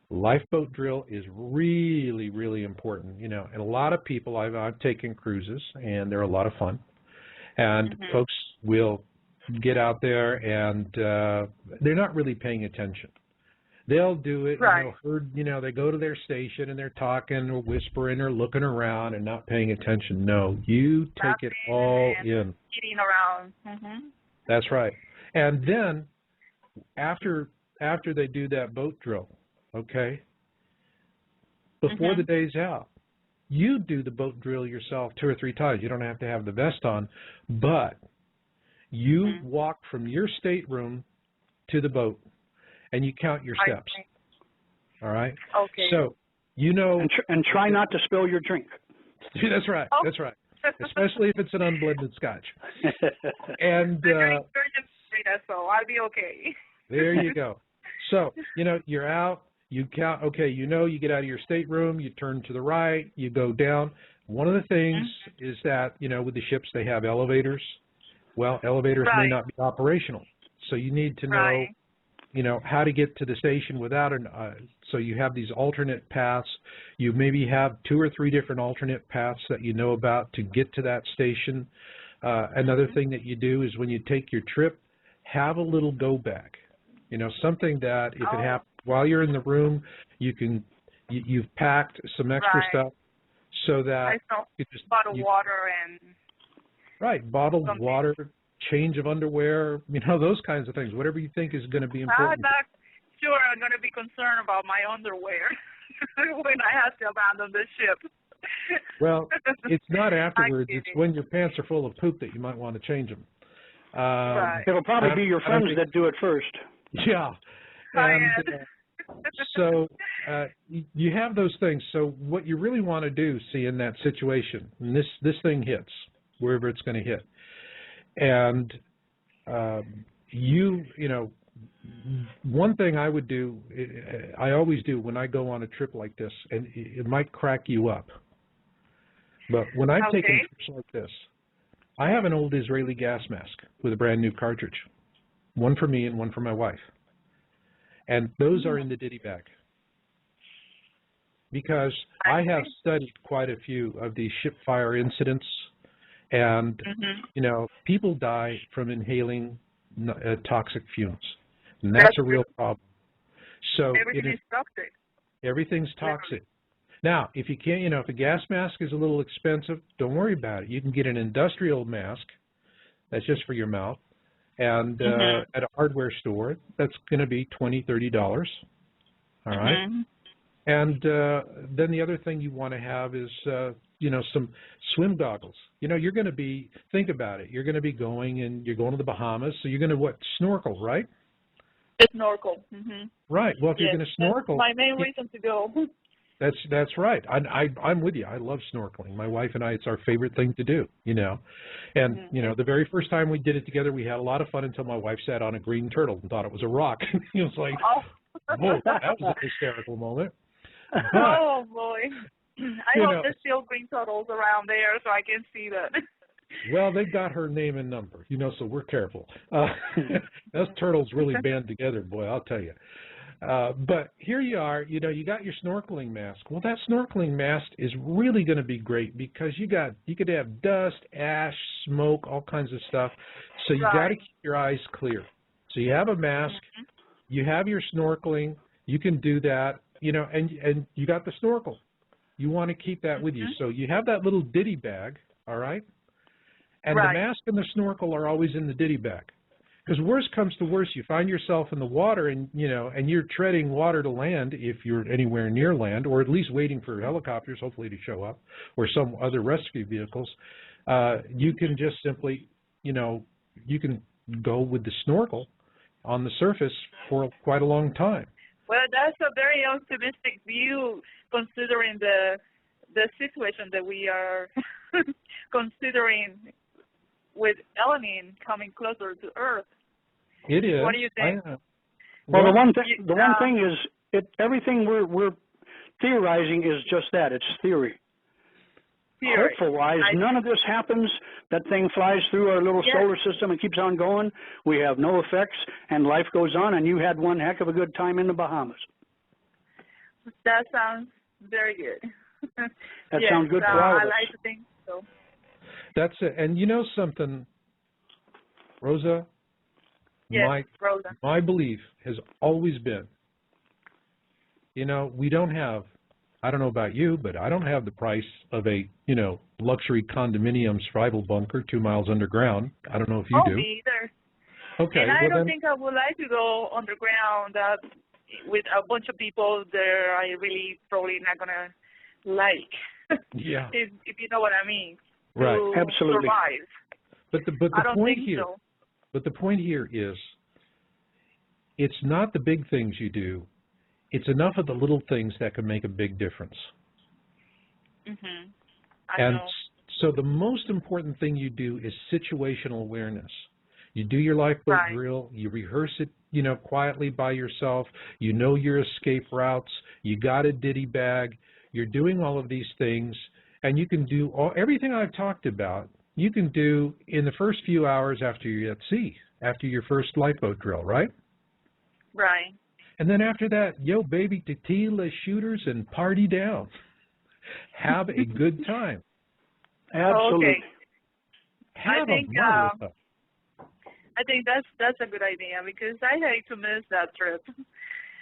Lifeboat drill is really, really important, you know, and a lot of people, I've taken cruises, and they're a lot of fun, and folks will get out there, and they're not really paying attention. They'll do it, you know, they go to their station, and they're talking or whispering or looking around and not paying attention. No, you take it all in. Eating around. That's right. And then after they do that boat drill, okay, before the day's out, you do the boat drill yourself 2 or 3 times. You don't have to have the vest on, but you walk from your stateroom to the boat, and you count your steps. All right? Okay. So, you know... And try not to spill your drink. That's right. Oh. That's right. Especially if it's an unblended scotch. And so I'll be okay. there you go. So, you know, you're out, you count, okay, you know, you get out of your stateroom, you turn to the right, you go down. One of the things is that, you know, with the ships, they have elevators. Well, elevators may not be operational. So you need to know, you know, how to get to the station without an, so you have these alternate paths. You maybe have 2 or 3 different alternate paths that you know about to get to that station. Another thing that you do is when you take your trip, have a little go back. You know, something that if it happens while you're in the room, you can, you've packed some extra stuff so that you just bottled water and bottled water, change of underwear, you know, those kinds of things. Whatever you think is going to be important. I'm not sure I'm going to be concerned about my underwear when I have to abandon the ship. Well, it's not afterwards. It's when your pants are full of poop that you might want to change them. It'll probably be your friends that do it first. Yeah. And so you have those things. So what you really want to do, see, in that situation, and this thing hits wherever it's going to hit, and you know, one thing I would do, I always do when I go on a trip like this, and it might crack you up, but when I've taken trips like this, I have an old Israeli gas mask with a brand new cartridge, one for me and one for my wife. And those are in the ditty bag. Because I have studied quite a few of these ship fire incidents, and, you know, people die from inhaling toxic fumes. And that's a real problem. So everything's toxic. Everything's toxic. Now, if you can't, you know, if a gas mask is a little expensive, don't worry about it. You can get an industrial mask that's just for your mouth, and at a hardware store, that's going to be $20, $30. All right? And then the other thing you want to have is, you know, some swim goggles. You know, you're going to be, think about it, you're going to be going, and you're going to the Bahamas, so you're going to, snorkel, right? Snorkel. Right. Well, if you're going to snorkel. That's my main reason to go. That's right. I'm with you. I love snorkeling. My wife and I, it's our favorite thing to do, you know. And, you know, the very first time we did it together, we had a lot of fun until my wife sat on a green turtle and thought it was a rock. It was like, whoa, that was a hysterical moment. But, oh, boy. I hope there's still green turtles around there so I can see that. Well, they've got her name and number, you know, so we're careful. Those turtles really band together, boy, I'll tell you. But here you are, you know, you got your snorkeling mask. Well, that snorkeling mask is really going to be great because you could have dust, ash, smoke, all kinds of stuff. So you got to keep your eyes clear. So you have a mask, you have your snorkeling, you can do that, you know, and you got the snorkel. You want to keep that with you. So you have that little ditty bag, all right? And the mask and the snorkel are always in the ditty bag. Because worst comes to worst, you find yourself in the water and, you know, and you're treading water to land if you're anywhere near land, or at least waiting for helicopters, hopefully, to show up, or some other rescue vehicles. You can just simply, you know, you can go with the snorkel on the surface for quite a long time. Well, that's a very optimistic view, considering the situation that we are considering with Elanine coming closer to Earth. It is. What do you think? Well, the one thing is, everything we're theorizing is just that. It's theory. Hopeful-wise, none of this happens. That thing flies through our little solar system and keeps on going. We have no effects, and life goes on, and you had one heck of a good time in the Bahamas. That sounds very good. That sounds good for all of us. I like to think so. That's it. And you know something, Rosa? Yes, Rosa. My belief has always been, you know, we don't have, I don't know about you, but I don't have the price of a, you know, luxury condominium survival bunker 2 miles underground. I don't know if you do. Me either. Okay. And I don't think I would like to go underground with a bunch of people there. I really probably not going to like. Yeah. if you know what I mean. Right. To Absolutely. survive. But the I don't point think here, so. but the point here is, it's not the big things you do. It's enough of the little things that can make a big difference. Mhm. And know. so the most important thing you do is situational awareness. You do your lifeboat Right. drill, you rehearse it, quietly by yourself, you know your escape routes, you got a ditty bag, you're doing all of these things, and you can do everything I've talked about, you can do in the first few hours after you're at sea, after your first lifeboat drill, right? Right. And then after that, yo, baby, tequila shooters and party down. Have a good time. Absolutely. Okay. Have I think, a marvelous time. I think that's a good idea because I hate to miss that trip.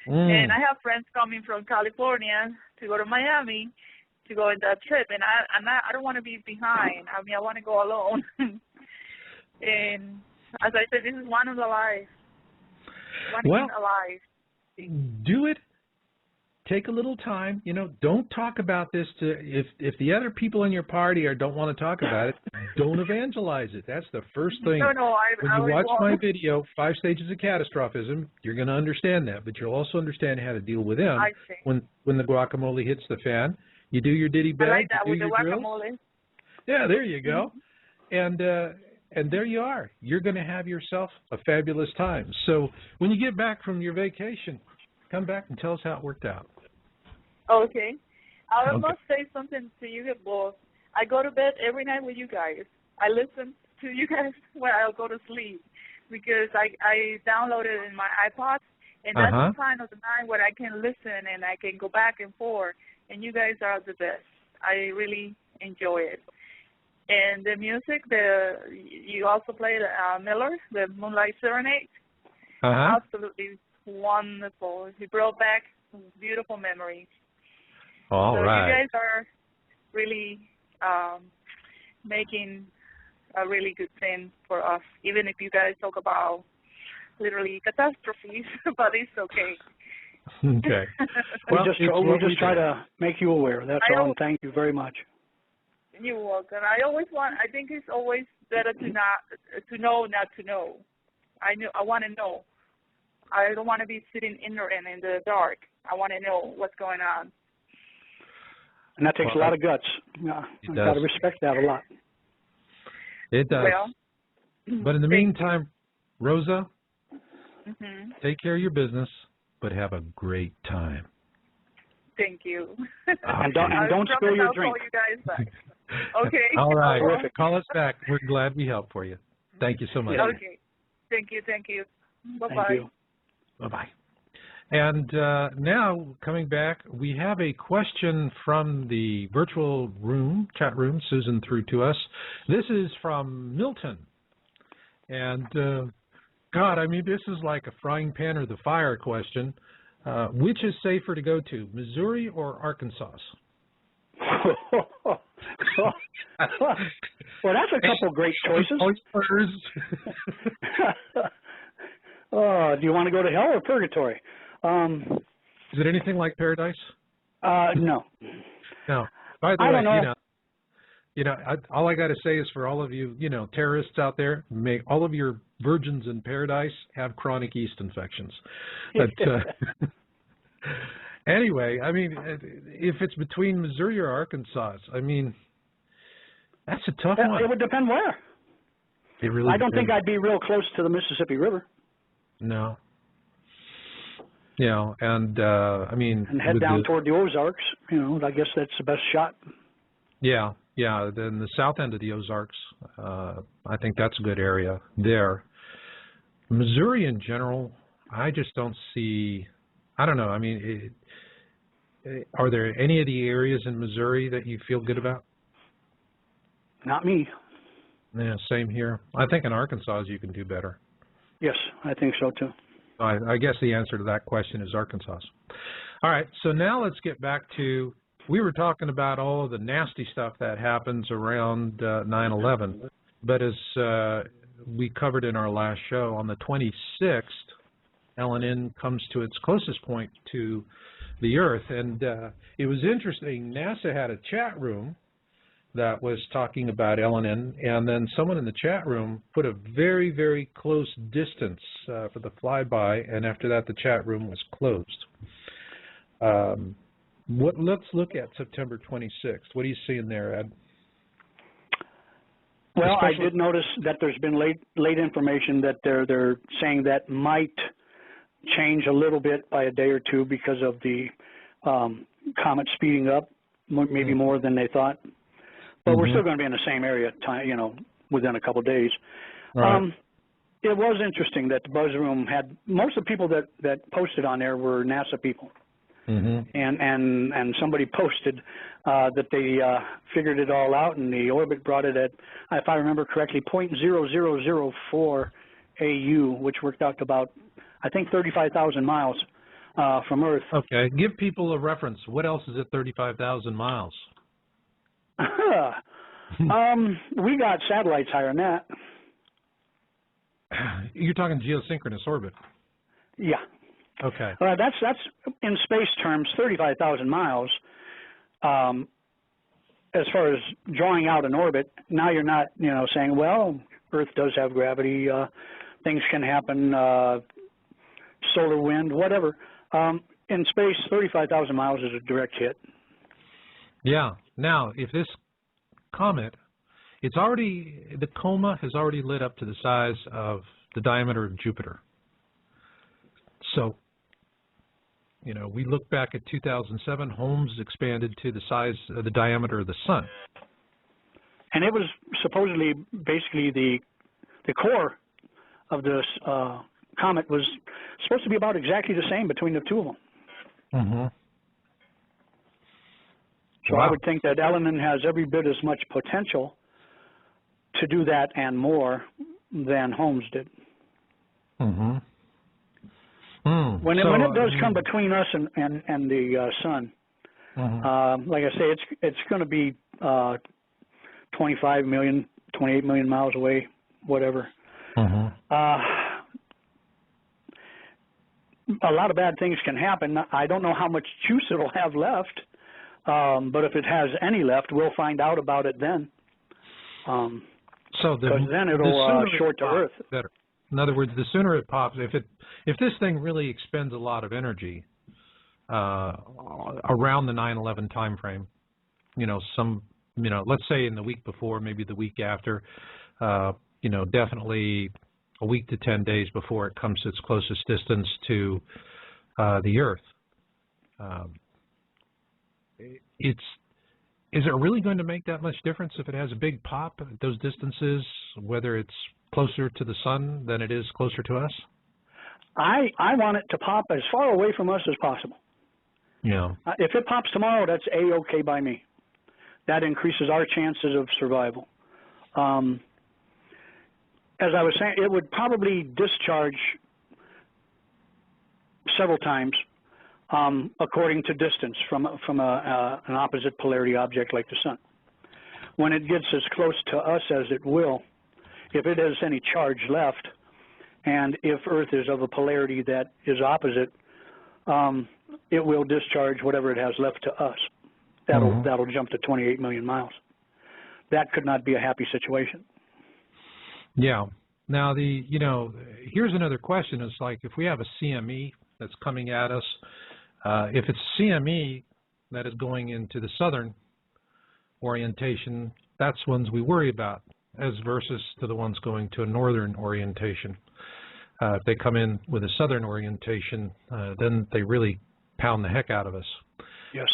Mm. And I have friends coming from California to go to Miami to go on that trip, and I don't want to be behind. I mean, I want to go alone. And as I said, this is one of the lives. Well, alive. do it. Take a little time. Don't talk about this if the other people in your party don't want to talk about it, don't evangelize it. That's the first thing. No, when you watch my video, 5 Stages of Catastrophism, you're going to understand that, but you'll also understand how to deal with them I see. when the guacamole hits the fan. You do your ditty bag. I like that you with do the your guacamole. drills. Yeah, there you go. And there you are. You're going to have yourself a fabulous time. So when you get back from your vacation, come back and tell us how it worked out. Okay. I must say something to you both. I go to bed every night with you guys. I listen to you guys when I'll go to sleep because I download it in my iPod, and that's the time of the night where I can listen and I can go back and forth, and you guys are the best. I really enjoy it. And the music, you also play Miller, the Moonlight Serenade. Absolutely wonderful. He brought back beautiful memories. All right. You guys are really making a really good thing for us, even if you guys talk about literally catastrophes, but it's okay. Okay. Well, we just try to make you aware. That's all, and thank you very much. You're welcome. I think it's always better to know, not to know. I want to know. I don't want to be sitting ignorant in the dark. I want to know what's going on. And that takes a lot of guts. I've got to respect that a lot. It does. Well, but in the meantime, Rosa, take care of your business, but have a great time. Thank you. And don't spill your drink. I'll call you guys back. Okay. All right. Terrific. Call us back. We're glad we helped for you. Thank you so much. Okay. Thank you. Bye-bye. Thank you. Bye-bye. And now, coming back, we have a question from the virtual chat room. Susan threw to us. This is from Milton. And, God, I mean, this is like a frying pan or the fire question. Which is safer to go to, Missouri or Arkansas? Well, that's a couple great choices. Do you want to go to hell or purgatory? Is it anything like paradise? No. No. By the I way, don't know. all I got to say is for all of you, terrorists out there, may all of your virgins in paradise have chronic yeast infections. But anyway, I mean, if it's between Missouri or Arkansas, I mean, that's a tough one. It would depend where. It really I don't think I'd be real close to the Mississippi River. No. And I mean, and head down toward the Ozarks. I guess that's the best shot. Yeah. Then the south end of the Ozarks, I think that's a good area there. Missouri in general, I just don't see. I don't know. I mean, are there any of the areas in Missouri that you feel good about? Not me. Yeah, same here. I think in Arkansas you can do better. Yes, I think so too. I guess the answer to that question is Arkansas. All right, so now let's get back to, we were talking about all of the nasty stuff that happens around 9/11, but as we covered in our last show, on the 26th, LNN comes to its closest point to the Earth. And it was interesting. NASA had a chat room that was talking about LNN, and then someone in the chat room put a very, very close distance for the flyby, and after that the chat room was closed. Let's look at September 26th. What are you seeing there, Ed? Well, I did notice that there's been late information that they're saying that might change a little bit by a day or two because of the comet speeding up, maybe more than they thought. But we're still going to be in the same area, within a couple of days. Right. It was interesting that the buzz room had most of the people that posted on there were NASA people. And somebody posted that they figured it all out, and the orbit brought it at, if I remember correctly, 0.0004 AU, which worked out to about, I think, 35,000 miles from Earth. Okay, give people a reference. What else is at 35,000 miles? We got satellites higher than that. You're talking geosynchronous orbit. Yeah. Okay. That's in space terms 35,000 miles. As far as drawing out an orbit, now you're not saying, well, Earth does have gravity, things can happen, solar wind, whatever. In space, 35,000 miles is a direct hit. Yeah. Now, if this comet, the coma has already lit up to the size of the diameter of Jupiter. So, we look back at 2007, Holmes expanded to the size of the diameter of the sun. And it was supposedly, basically, the core of this comet was supposed to be about exactly the same between the two of them. So I would think that LNN has every bit as much potential to do that and more than Holmes did. When it does come between us and the sun, like I say, it's going to be 25 million, 28 million miles away, whatever. A lot of bad things can happen. I don't know how much juice it'll have left, but if it has any left, we'll find out about it then. So then it'll short to Earth. Better. In other words, the sooner it pops, if this thing really expends a lot of energy around the 9/11 time frame, let's say in the week before, maybe the week after, definitely a week to 10 days before it comes to its closest distance to the Earth. Is it really going to make that much difference if it has a big pop at those distances, whether it's closer to the sun than it is closer to us? I want it to pop as far away from us as possible. Yeah. If it pops tomorrow, that's A-OK by me. That increases our chances of survival. As I was saying, it would probably discharge several times according to distance from an opposite polarity object like the sun. When it gets as close to us as it will, if it has any charge left, and if Earth is of a polarity that is opposite, it will discharge whatever it has left to us. That'll jump to 28 million miles. That could not be a happy situation. Yeah. Now, here's another question. It's like if we have a CME that's coming at us, if it's CME that is going into the southern orientation, that's ones we worry about, as versus to the ones going to a northern orientation. If they come in with a southern orientation, then they really pound the heck out of us. Yes.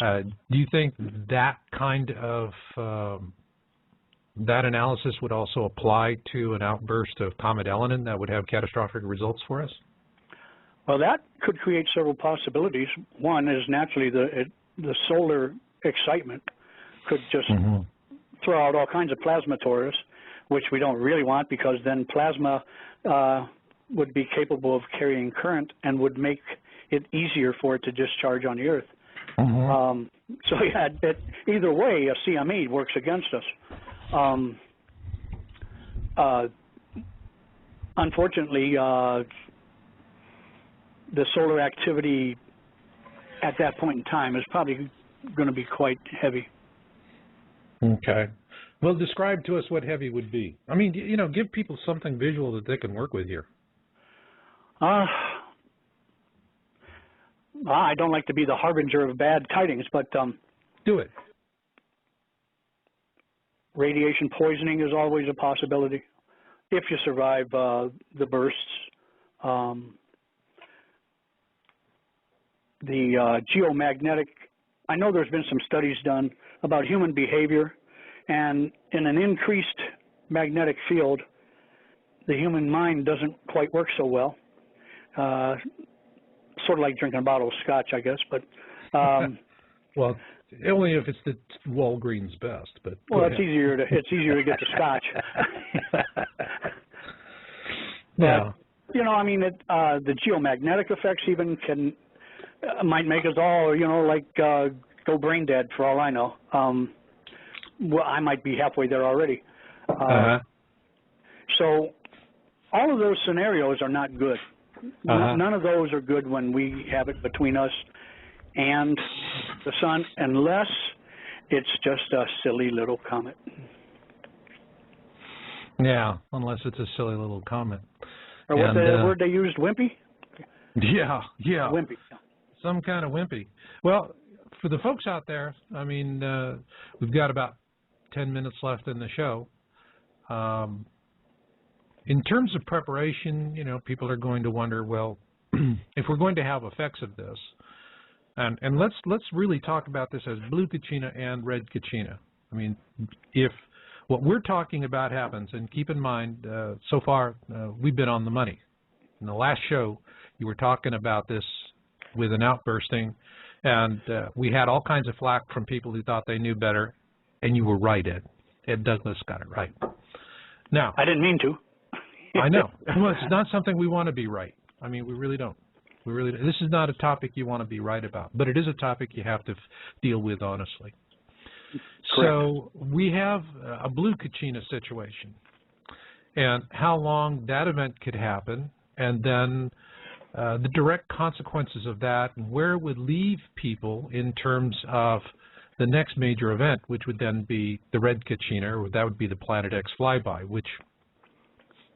Do you think that kind of that analysis would also apply to an outburst of comet LNN that would have catastrophic results for us? Well, that could create several possibilities. One is naturally the solar excitement could just throw out all kinds of plasma toward us, which we don't really want, because then plasma would be capable of carrying current and would make it easier for it to discharge on the Earth. So yeah, either way, a CME works against us. Unfortunately, the solar activity at that point in time is probably going to be quite heavy. Okay. Well, describe to us what heavy would be. I mean, you know, give people something visual that they can work with here. I don't like to be the harbinger of bad tidings, but Do it. radiation poisoning is always a possibility if you survive the bursts. The geomagnetic, I know there's been some studies done about human behavior, and in an increased magnetic field, the human mind doesn't quite work so well. Sort of like drinking a bottle of scotch, I guess, but well, only if it's the Walgreens best. But well, it's easier to get the scotch. Yeah. You know, I mean, the geomagnetic effects even might make us all, you know, like go brain dead for all I know. Well, I might be halfway there already. So all of those scenarios are not good. None of those are good when we have it between us and the sun, unless it's just a silly little comet. Yeah, unless it's a silly little comet. Or what the word they used, wimpy? Yeah. Wimpy. Some kind of wimpy. Well, for the folks out there, I mean, we've got about 10 minutes left in the show. In terms of preparation, you know, people are going to wonder, well, if we're going to have effects of this, and let's really talk about this as blue Kachina and red Kachina. I mean, if what we're talking about happens, and keep in mind, so far we've been on the money. In the last show, you were talking about this with an outbursting, and we had all kinds of flack from people who thought they knew better, and you were right, Ed. Ed Douglas got it right. Now, I didn't mean to. I know. Well, it's not something we want to be right. I mean, we really don't. We really don't. This is not a topic you want to be right about, but it is a topic you have to deal with honestly. Correct. So we have a blue Kachina situation, and how long that event could happen, and then the direct consequences of that, and where it would leave people in terms of the next major event, which would then be the red Kachina, or that would be the Planet X flyby, which,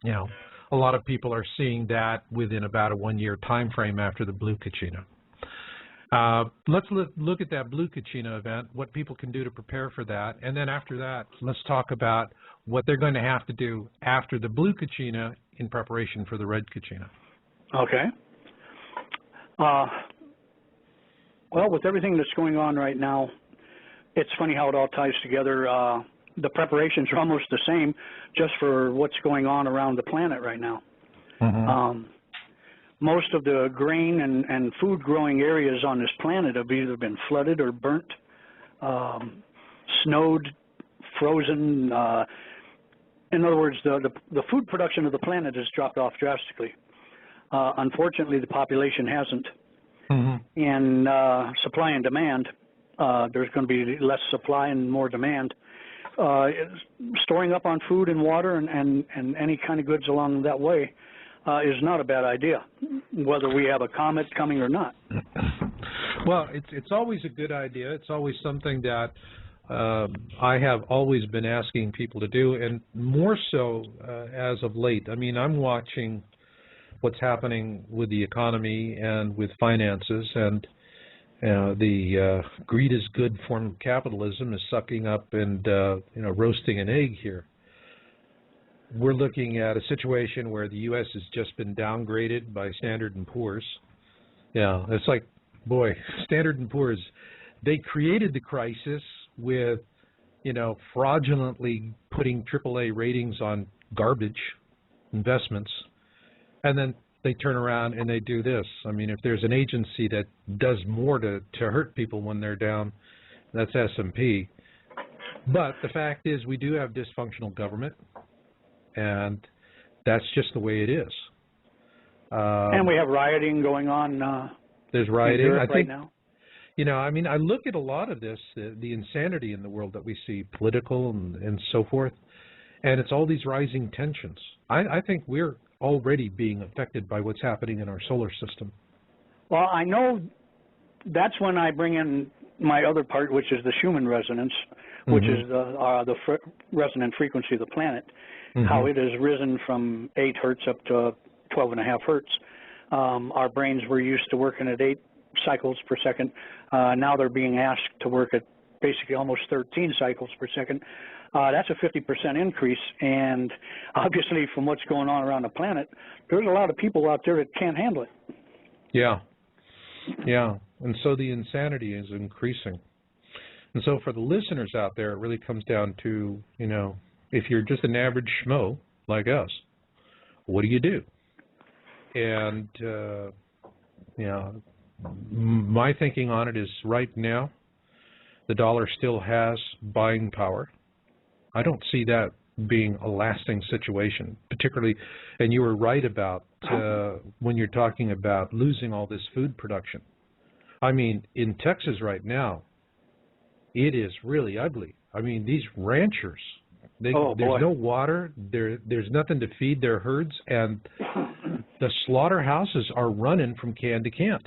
you know, a lot of people are seeing that within about a 1-year time frame after the blue Kachina. Let's look at that blue Kachina event, what people can do to prepare for that, and then after that, let's talk about what they're going to have to do after the blue Kachina in preparation for the red Kachina. Okay. Well, with everything that's going on right now, it's funny how it all ties together. The preparations are almost the same, just for what's going on around the planet right now. Most of the grain and food growing areas on this planet have either been flooded or burnt, snowed, frozen. In other words, the food production of the planet has dropped off drastically. Unfortunately, the population hasn't. And supply and demand, there's going to be less supply and more demand. Storing up on food and water and any kind of goods along that way is not a bad idea, whether we have a comet coming or not. Well, it's always a good idea. It's always something that I have always been asking people to do, and more so as of late. I mean, I'm watching what's happening with the economy and with finances, and the greed is good form of capitalism is sucking up and roasting an egg here. We're looking at a situation where the U.S. has just been downgraded by Standard & Poor's. Yeah, it's like, boy, Standard & Poor's, they created the crisis with, fraudulently putting AAA ratings on garbage investments, and then they turn around and they do this. I mean, if there's an agency that does more to hurt people when they're down, that's S&P. But the fact is we do have dysfunctional government, and that's just the way it is. And we have rioting going on. There's rioting, in Europe I think, right now. I look at a lot of this, the insanity in the world that we see, political and so forth, and it's all these rising tensions. I think we're already being affected by what's happening in our solar system. Well, I know that's when I bring in my other part, which is the Schumann resonance, which is the resonant frequency of the planet, how it has risen from 8 hertz up to 12.5 hertz. Our brains were used to working at 8 cycles per second. Now they're being asked to work at basically almost 13 cycles per second. That's a 50% increase, and obviously from what's going on around the planet, there's a lot of people out there that can't handle it. Yeah, yeah, and so the insanity is increasing. And so for the listeners out there, it really comes down to, you know, if you're just an average schmo like us, what do you do? And, you know, my thinking on it is right now, the dollar still has buying power. I don't see that being a lasting situation, particularly, and you were right about when you're talking about losing all this food production. I mean, in Texas right now, it is really ugly. I mean, these ranchers, there's no water, there's nothing to feed their herds, and the slaughterhouses are running from can to can.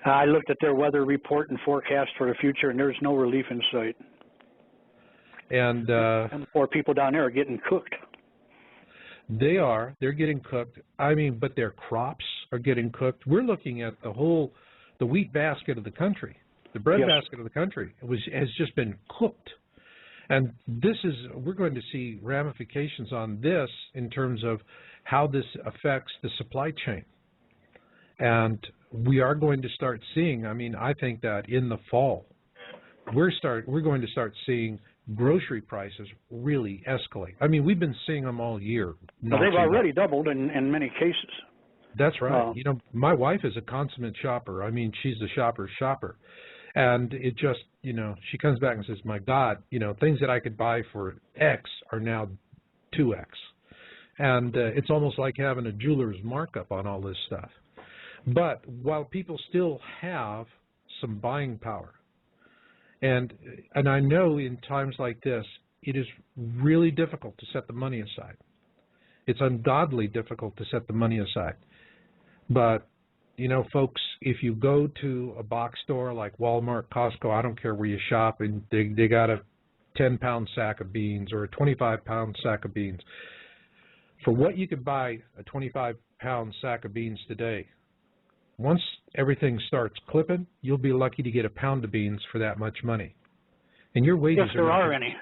I looked at their weather report and forecast for the future, and there's no relief in sight. And poor people down there are getting cooked. They're getting cooked. I mean, but their crops are getting cooked. We're looking at the wheat basket of the country, the bread basket of the country. Has just been cooked. And we're going to see ramifications on this in terms of how this affects the supply chain. And we are going to start seeing, I mean, I think that in the fall, we're going to start seeing grocery prices really escalate. I mean, we've been seeing them all year. Well, they've already doubled in many cases. That's right. You know, my wife is a consummate shopper. I mean, she's a shopper's shopper. And it just, you know, she comes back and says, my God, you know, things that I could buy for X are now 2X. And it's almost like having a jeweler's markup on all this stuff. But while people still have some buying power, and I know in times like this, it is really difficult to set the money aside. It's ungodly difficult to set the money aside. But, you know, folks, if you go to a box store like Walmart, Costco, I don't care where you shop, and they got a 10-pound sack of beans or a 25-pound sack of beans. For what you could buy a 25-pound sack of beans today, once everything starts clipping, you'll be lucky to get a pound of beans for that much money. And your wages are any.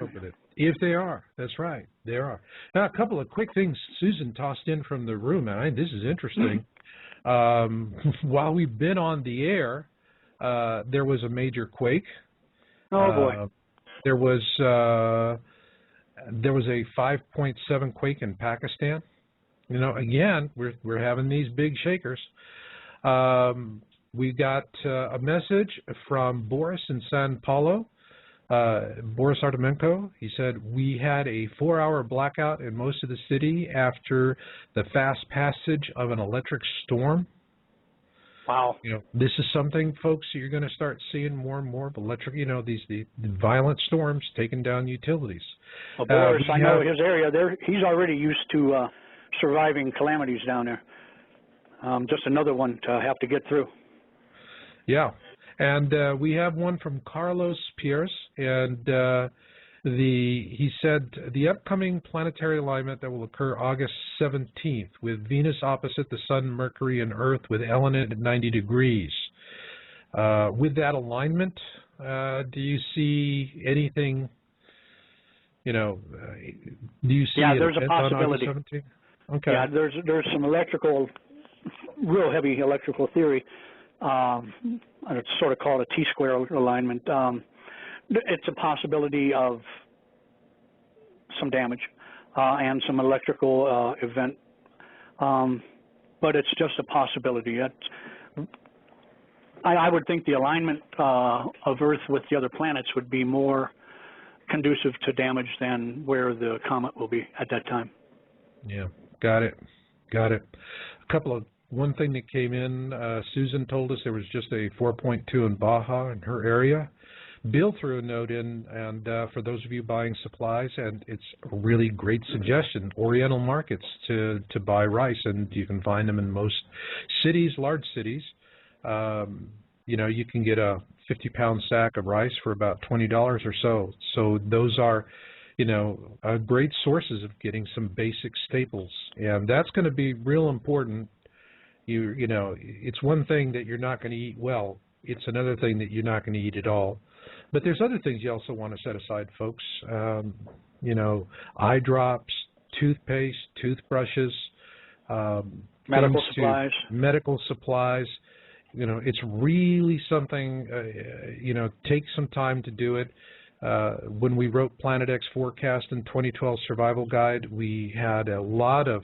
If they are, that's right, there are. Now, a couple of quick things Susan tossed in from the room, and this is interesting. While we've been on the air, there was a major quake. Oh, boy. There was a 5.7 quake in Pakistan. You know, again, we're having these big shakers. We got a message from Boris in San Paulo, Boris Artemenko. He said, we had a 4-hour blackout in most of the city after the fast passage of an electric storm. Wow. You know, this is something, folks, you're going to start seeing more and more of electric, you know, the violent storms taking down utilities. Well, Boris, I know his area there. He's already used to surviving calamities down there. Just another one to have to get through. Yeah, and we have one from Carlos Pierce, and he said the upcoming planetary alignment that will occur August 17th with Venus opposite the Sun, Mercury, and Earth with Ellen at 90 degrees. With that alignment, do you see anything, you know, do you see there's a possibility. Okay. Yeah, there's some real heavy electrical theory. It's sort of called a T-square alignment. It's a possibility of some damage and some electrical event, but it's just a possibility. I would think the alignment of Earth with the other planets would be more conducive to damage than where the comet will be at that time. Yeah, got it. One thing that came in, Susan told us there was just a 4.2 in Baja in her area. Bill threw a note in, and for those of you buying supplies, and it's a really great suggestion, Oriental markets to buy rice, and you can find them in most cities, large cities. you know, you can get a 50-pound sack of rice for about $20 or so. So those are, you know, great sources of getting some basic staples, and that's going to be real important. You know, it's one thing that you're not going to eat well. It's another thing that you're not going to eat at all. But there's other things you also want to set aside, folks. You know, eye drops, toothpaste, toothbrushes, medical supplies. Medical supplies. You know, it's really something, you know, take some time to do it. When we wrote Planet X Forecast and 2012 Survival Guide, we had a lot of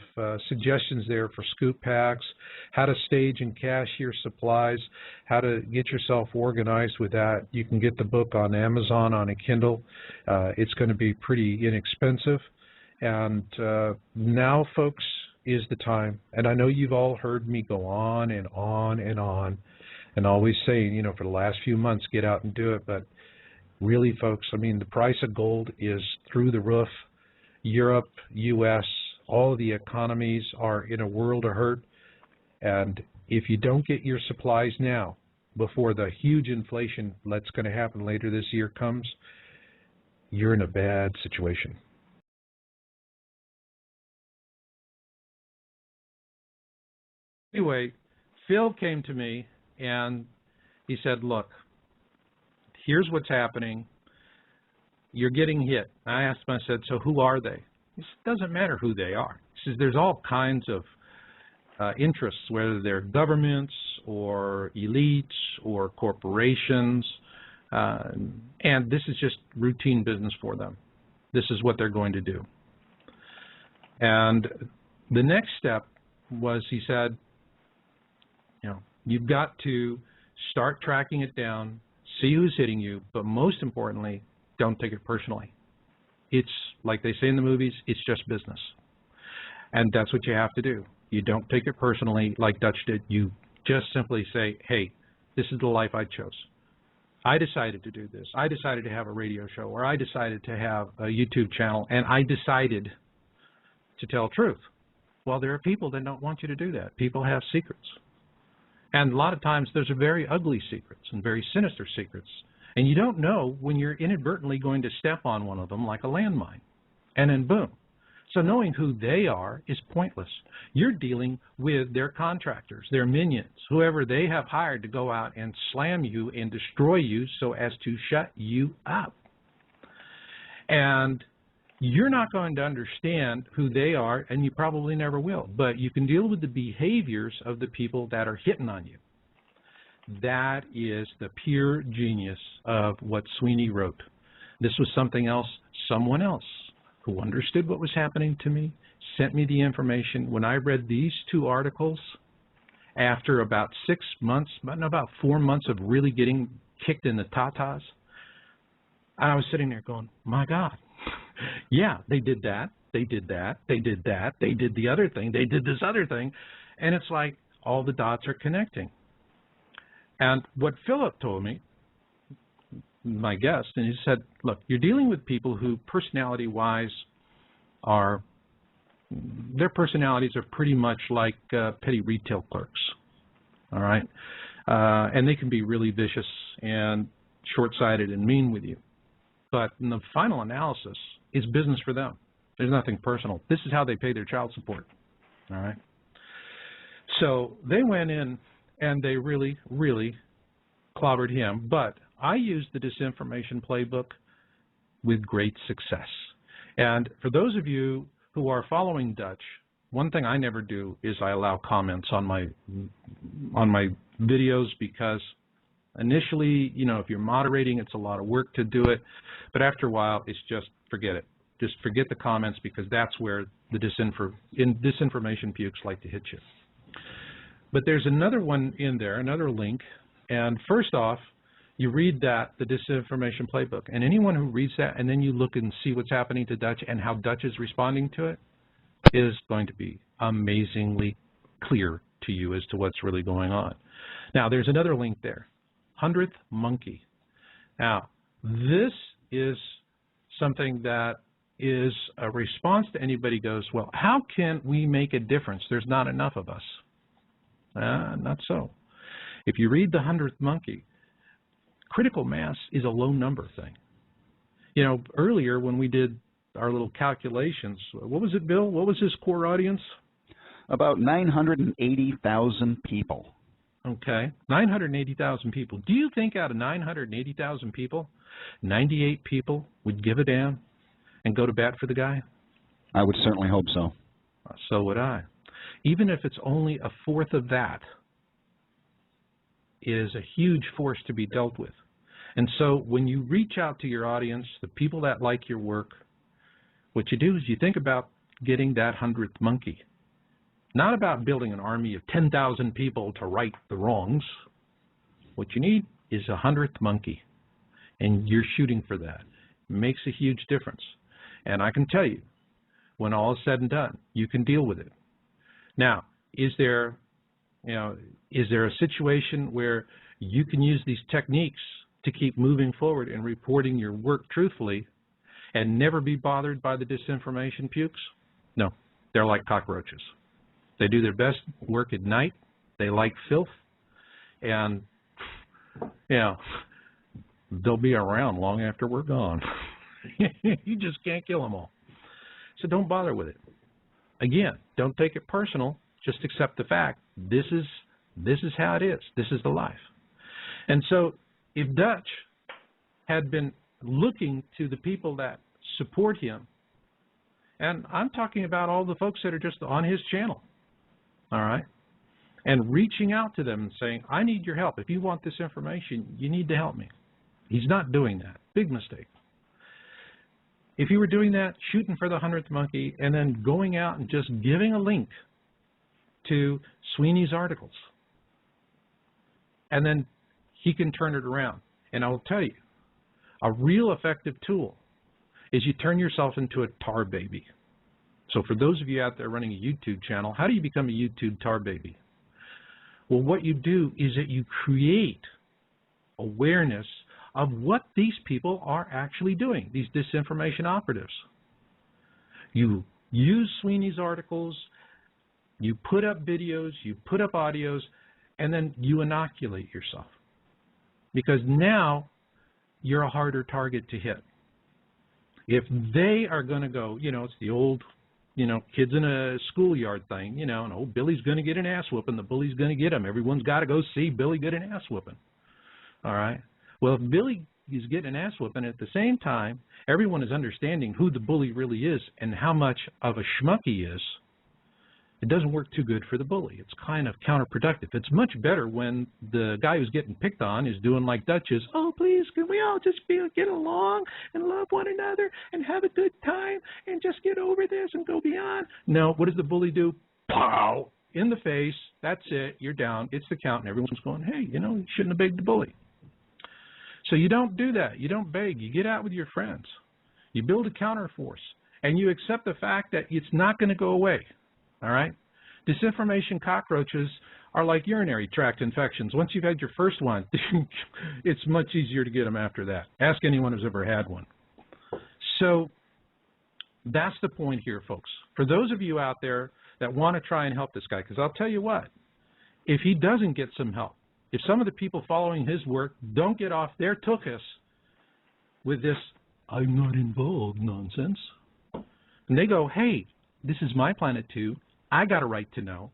suggestions there for scoop packs, how to stage and cache your supplies, how to get yourself organized with that. You can get the book on Amazon on a Kindle. It's going to be pretty inexpensive. And now, folks, is the time. And I know you've all heard me go on and on and on and always saying, you know, for the last few months, get out and do it. But really, folks, I mean, the price of gold is through the roof. Europe, U.S., all of the economies are in a world of hurt. And if you don't get your supplies now, before the huge inflation that's going to happen later this year comes, you're in a bad situation. Anyway, Phil came to me and he said, look, here's what's happening. You're getting hit. I asked him, I said, so who are they? He said, it doesn't matter who they are. He says, there's all kinds of interests, whether they're governments or elites or corporations, and this is just routine business for them. This is what they're going to do. And the next step was, he said, you know, you've got to start tracking it down, see who's hitting you, but most importantly, don't take it personally. It's like they say in the movies, it's just business. And that's what you have to do. You don't take it personally like Dutch did. You just simply say, hey, this is the life I chose. I decided to do this. I decided to have a radio show, or I decided to have a YouTube channel, and I decided to tell truth. Well, there are people that don't want you to do that. People have secrets. And a lot of times there's very ugly secrets and very sinister secrets. And you don't know when you're inadvertently going to step on one of them like a landmine. And then boom. So knowing who they are is pointless. You're dealing with their contractors, their minions, whoever they have hired to go out and slam you and destroy you so as to shut you up. And you're not going to understand who they are, and you probably never will. But you can deal with the behaviors of the people that are hitting on you. That is the pure genius of what Sweeney wrote. This was something else, someone else who understood what was happening to me, sent me the information. When I read these two articles, after about 6 months, about 4 months of really getting kicked in the tatas, I was sitting there going, my God. Yeah, they did that, they did that, they did that, they did the other thing, they did this other thing, and it's like all the dots are connecting. And what Philip told me, my guest, and he said, look, you're dealing with people who personality-wise are, their personalities are pretty much like petty retail clerks, all right? And they can be really vicious and short-sighted and mean with you. But in the final analysis, it's business for them. There's nothing personal. This is how they pay their child support, all right? So they went in and they really, really clobbered him. But I used the disinformation playbook with great success. And for those of you who are following Dutch, one thing I never do is I allow comments on my videos, because initially, you know, if you're moderating, it's a lot of work to do it. But after a while, it's just forget it. Just forget the comments, because that's where the disinformation pukes like to hit you. But there's another one in there, another link. And first off, you read that, the disinformation playbook. And anyone who reads that and then you look and see what's happening to Dutch and how Dutch is responding to it is going to be amazingly clear to you as to what's really going on. Now, there's another link there, 100th Monkey. Now, this is something that is a response to anybody goes, well, how can we make a difference? There's not enough of us. Not so. If you read The 100th Monkey, critical mass is a low number thing. You know, earlier when we did our little calculations, what was it, Bill? What was his core audience? About 980,000 people. Okay, 980,000 people. Do you think out of 980,000 people, 98 people would give a damn and go to bat for the guy? I would certainly hope so. So would I. Even if it's only a fourth of that, it is a huge force to be dealt with. And so when you reach out to your audience, the people that like your work, what you do is you think about getting that 100th monkey. Not about building an army of 10,000 people to right the wrongs. What you need is a 100th monkey, and you're shooting for that. It makes a huge difference. And I can tell you, when all is said and done, you can deal with it. Now, is there a situation where you can use these techniques to keep moving forward and reporting your work truthfully and never be bothered by the disinformation pukes? No, they're like cockroaches. They do their best work at night. They like filth. And, they'll be around long after we're gone. You just can't kill them all. So don't bother with it. Again, don't take it personal. Just accept the fact. This is how it is. This is the life. And so if Dutch had been looking to the people that support him, and I'm talking about all the folks that are just on his channel, all right, and reaching out to them and saying, I need your help. If you want this information, you need to help me. He's not doing that. Big mistake. If you were doing that, shooting for the 100th monkey, and then going out and just giving a link to Sweeney's articles, and then he can turn it around. And I will tell you, a real effective tool is you turn yourself into a tar baby. So for those of you out there running a YouTube channel, how do you become a YouTube tar baby? Well, what you do is that you create awareness of what these people are actually doing, these disinformation operatives. You use Sweeney's articles, you put up videos, you put up audios, and then you inoculate yourself. Because now you're a harder target to hit. If they are going to go, it's the old, kids in a schoolyard thing, and oh, Billy's going to get an ass whooping, the bully's going to get him. Everyone's got to go see Billy get an ass whooping. All right? Well, if Billy is getting an ass whooping, at the same time, everyone is understanding who the bully really is and how much of a schmuck he is, it doesn't work too good for the bully. It's kind of counterproductive. It's much better when the guy who's getting picked on is doing like Dutch is, oh, please, can we all just get along and love one another and have a good time and just get over this and go beyond? No, what does the bully do? Pow! In the face. That's it. You're down. It's the count, and everyone's going, hey, you shouldn't have begged the bully. So you don't do that. You don't beg. You get out with your friends. You build a counterforce, and you accept the fact that it's not going to go away. All right? Disinformation cockroaches are like urinary tract infections. Once you've had your first one, it's much easier to get them after that. Ask anyone who's ever had one. So that's the point here, folks. For those of you out there that want to try and help this guy, because I'll tell you what, if he doesn't get some help, if some of the people following his work don't get off their tuchus with this I'm not involved nonsense, and they go, hey, this is my planet too, I got a right to know,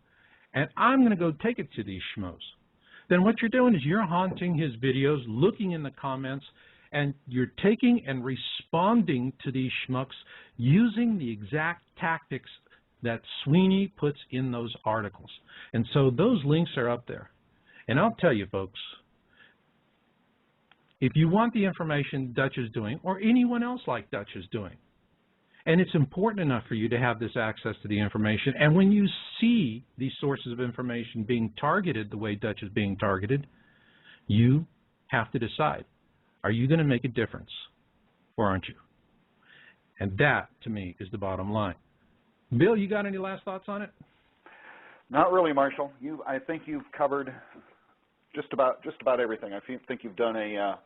and I'm going to go take it to these schmoes. Then what you're doing is you're haunting his videos, looking in the comments, and you're taking and responding to these schmucks using the exact tactics that Sweeney puts in those articles. And so those links are up there. And I'll tell you, folks, if you want the information Dutch is doing, or anyone else like Dutch is doing, and it's important enough for you to have this access to the information. And when you see these sources of information being targeted the way Dutch is being targeted, you have to decide, are you going to make a difference or aren't you? And that, to me, is the bottom line. Bill, you got any last thoughts on it? Not really, Marshall. I think you've covered just about everything. I think you've done a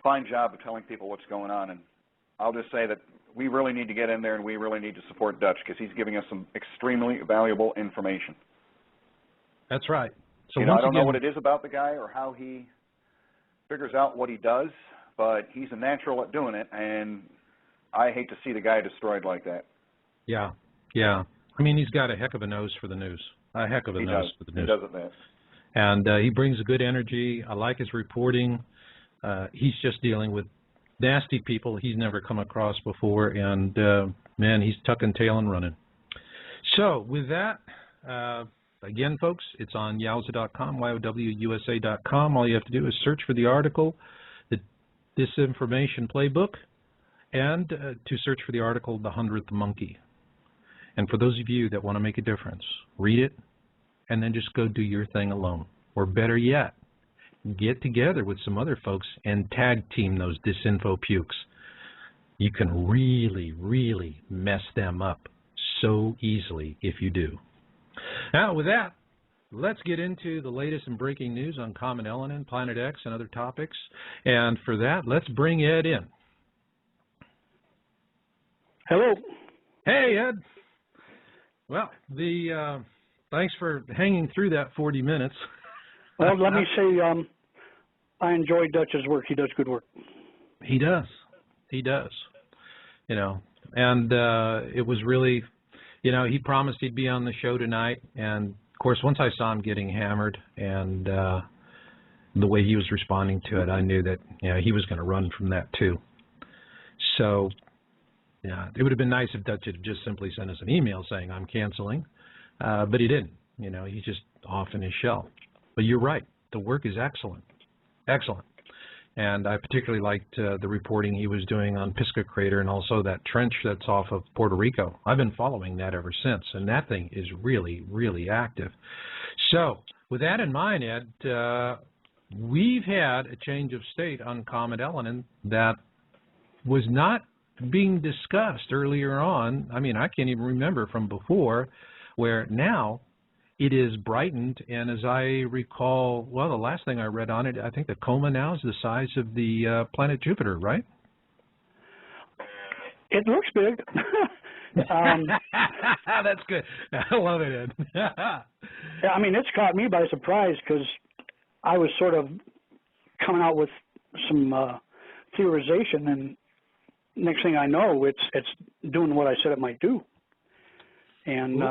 fine job of telling people what's going on. And I'll just say that we really need to get in there and we really need to support Dutch because he's giving us some extremely valuable information. That's right. So you know, I once don't know again, what it is about the guy or how he figures out what he does, but he's a natural at doing it, and I hate to see the guy destroyed like that. yeah, yeah. I mean, he's got a heck of a nose for the news. A heck of a nose for the news. He does it, man. And he brings a good energy. I like his reporting. He's just dealing with nasty people he's never come across before, and man, he's tucking tail and running. So with that, again, folks, it's on yowza.com, YOWUSA.com. All you have to do is search for the article, the Disinformation Playbook, and to search for the article, The 100th Monkey. And for those of you that want to make a difference, read it, and then just go do your thing alone. Or better yet, get together with some other folks and tag team those disinfo pukes. You can really, really mess them up so easily if you do. Now, with that, let's get into the latest and breaking news on Comet Elenin, Planet X, and other topics. And for that, let's bring Ed in. Hello. Hey, Ed. Well, thanks for hanging through that 40 minutes. Well, let me say I enjoy Dutch's work. He does good work. He does. He does. You know, and it was really, you know, he promised he'd be on the show tonight. And, of course, once I saw him getting hammered and the way he was responding to it, I knew that, you know, he was going to run from that too. So, yeah, it would have been nice if Dutch had just simply sent us an email saying I'm canceling, but he didn't. You know, he's just off in his shell. But you're right. The work is excellent. Excellent. And I particularly liked the reporting he was doing on Pisgah Crater and also that trench that's off of Puerto Rico. I've been following that ever since, and that thing is really, really active. So with that in mind, Ed, we've had a change of state on Comet Elenin that was not being discussed earlier on. I mean, I can't even remember from before, where now it is brightened, and as I recall, well, the last thing I read on it, I think the coma now is the size of the planet Jupiter, right? It looks big. That's good. I love it, Ed. Yeah, I mean, it's caught me by surprise because I was sort of coming out with some theorization, and next thing I know, it's doing what I said it might do. And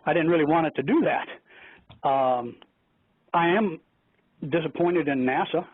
I didn't really want it to do that. I am disappointed in NASA.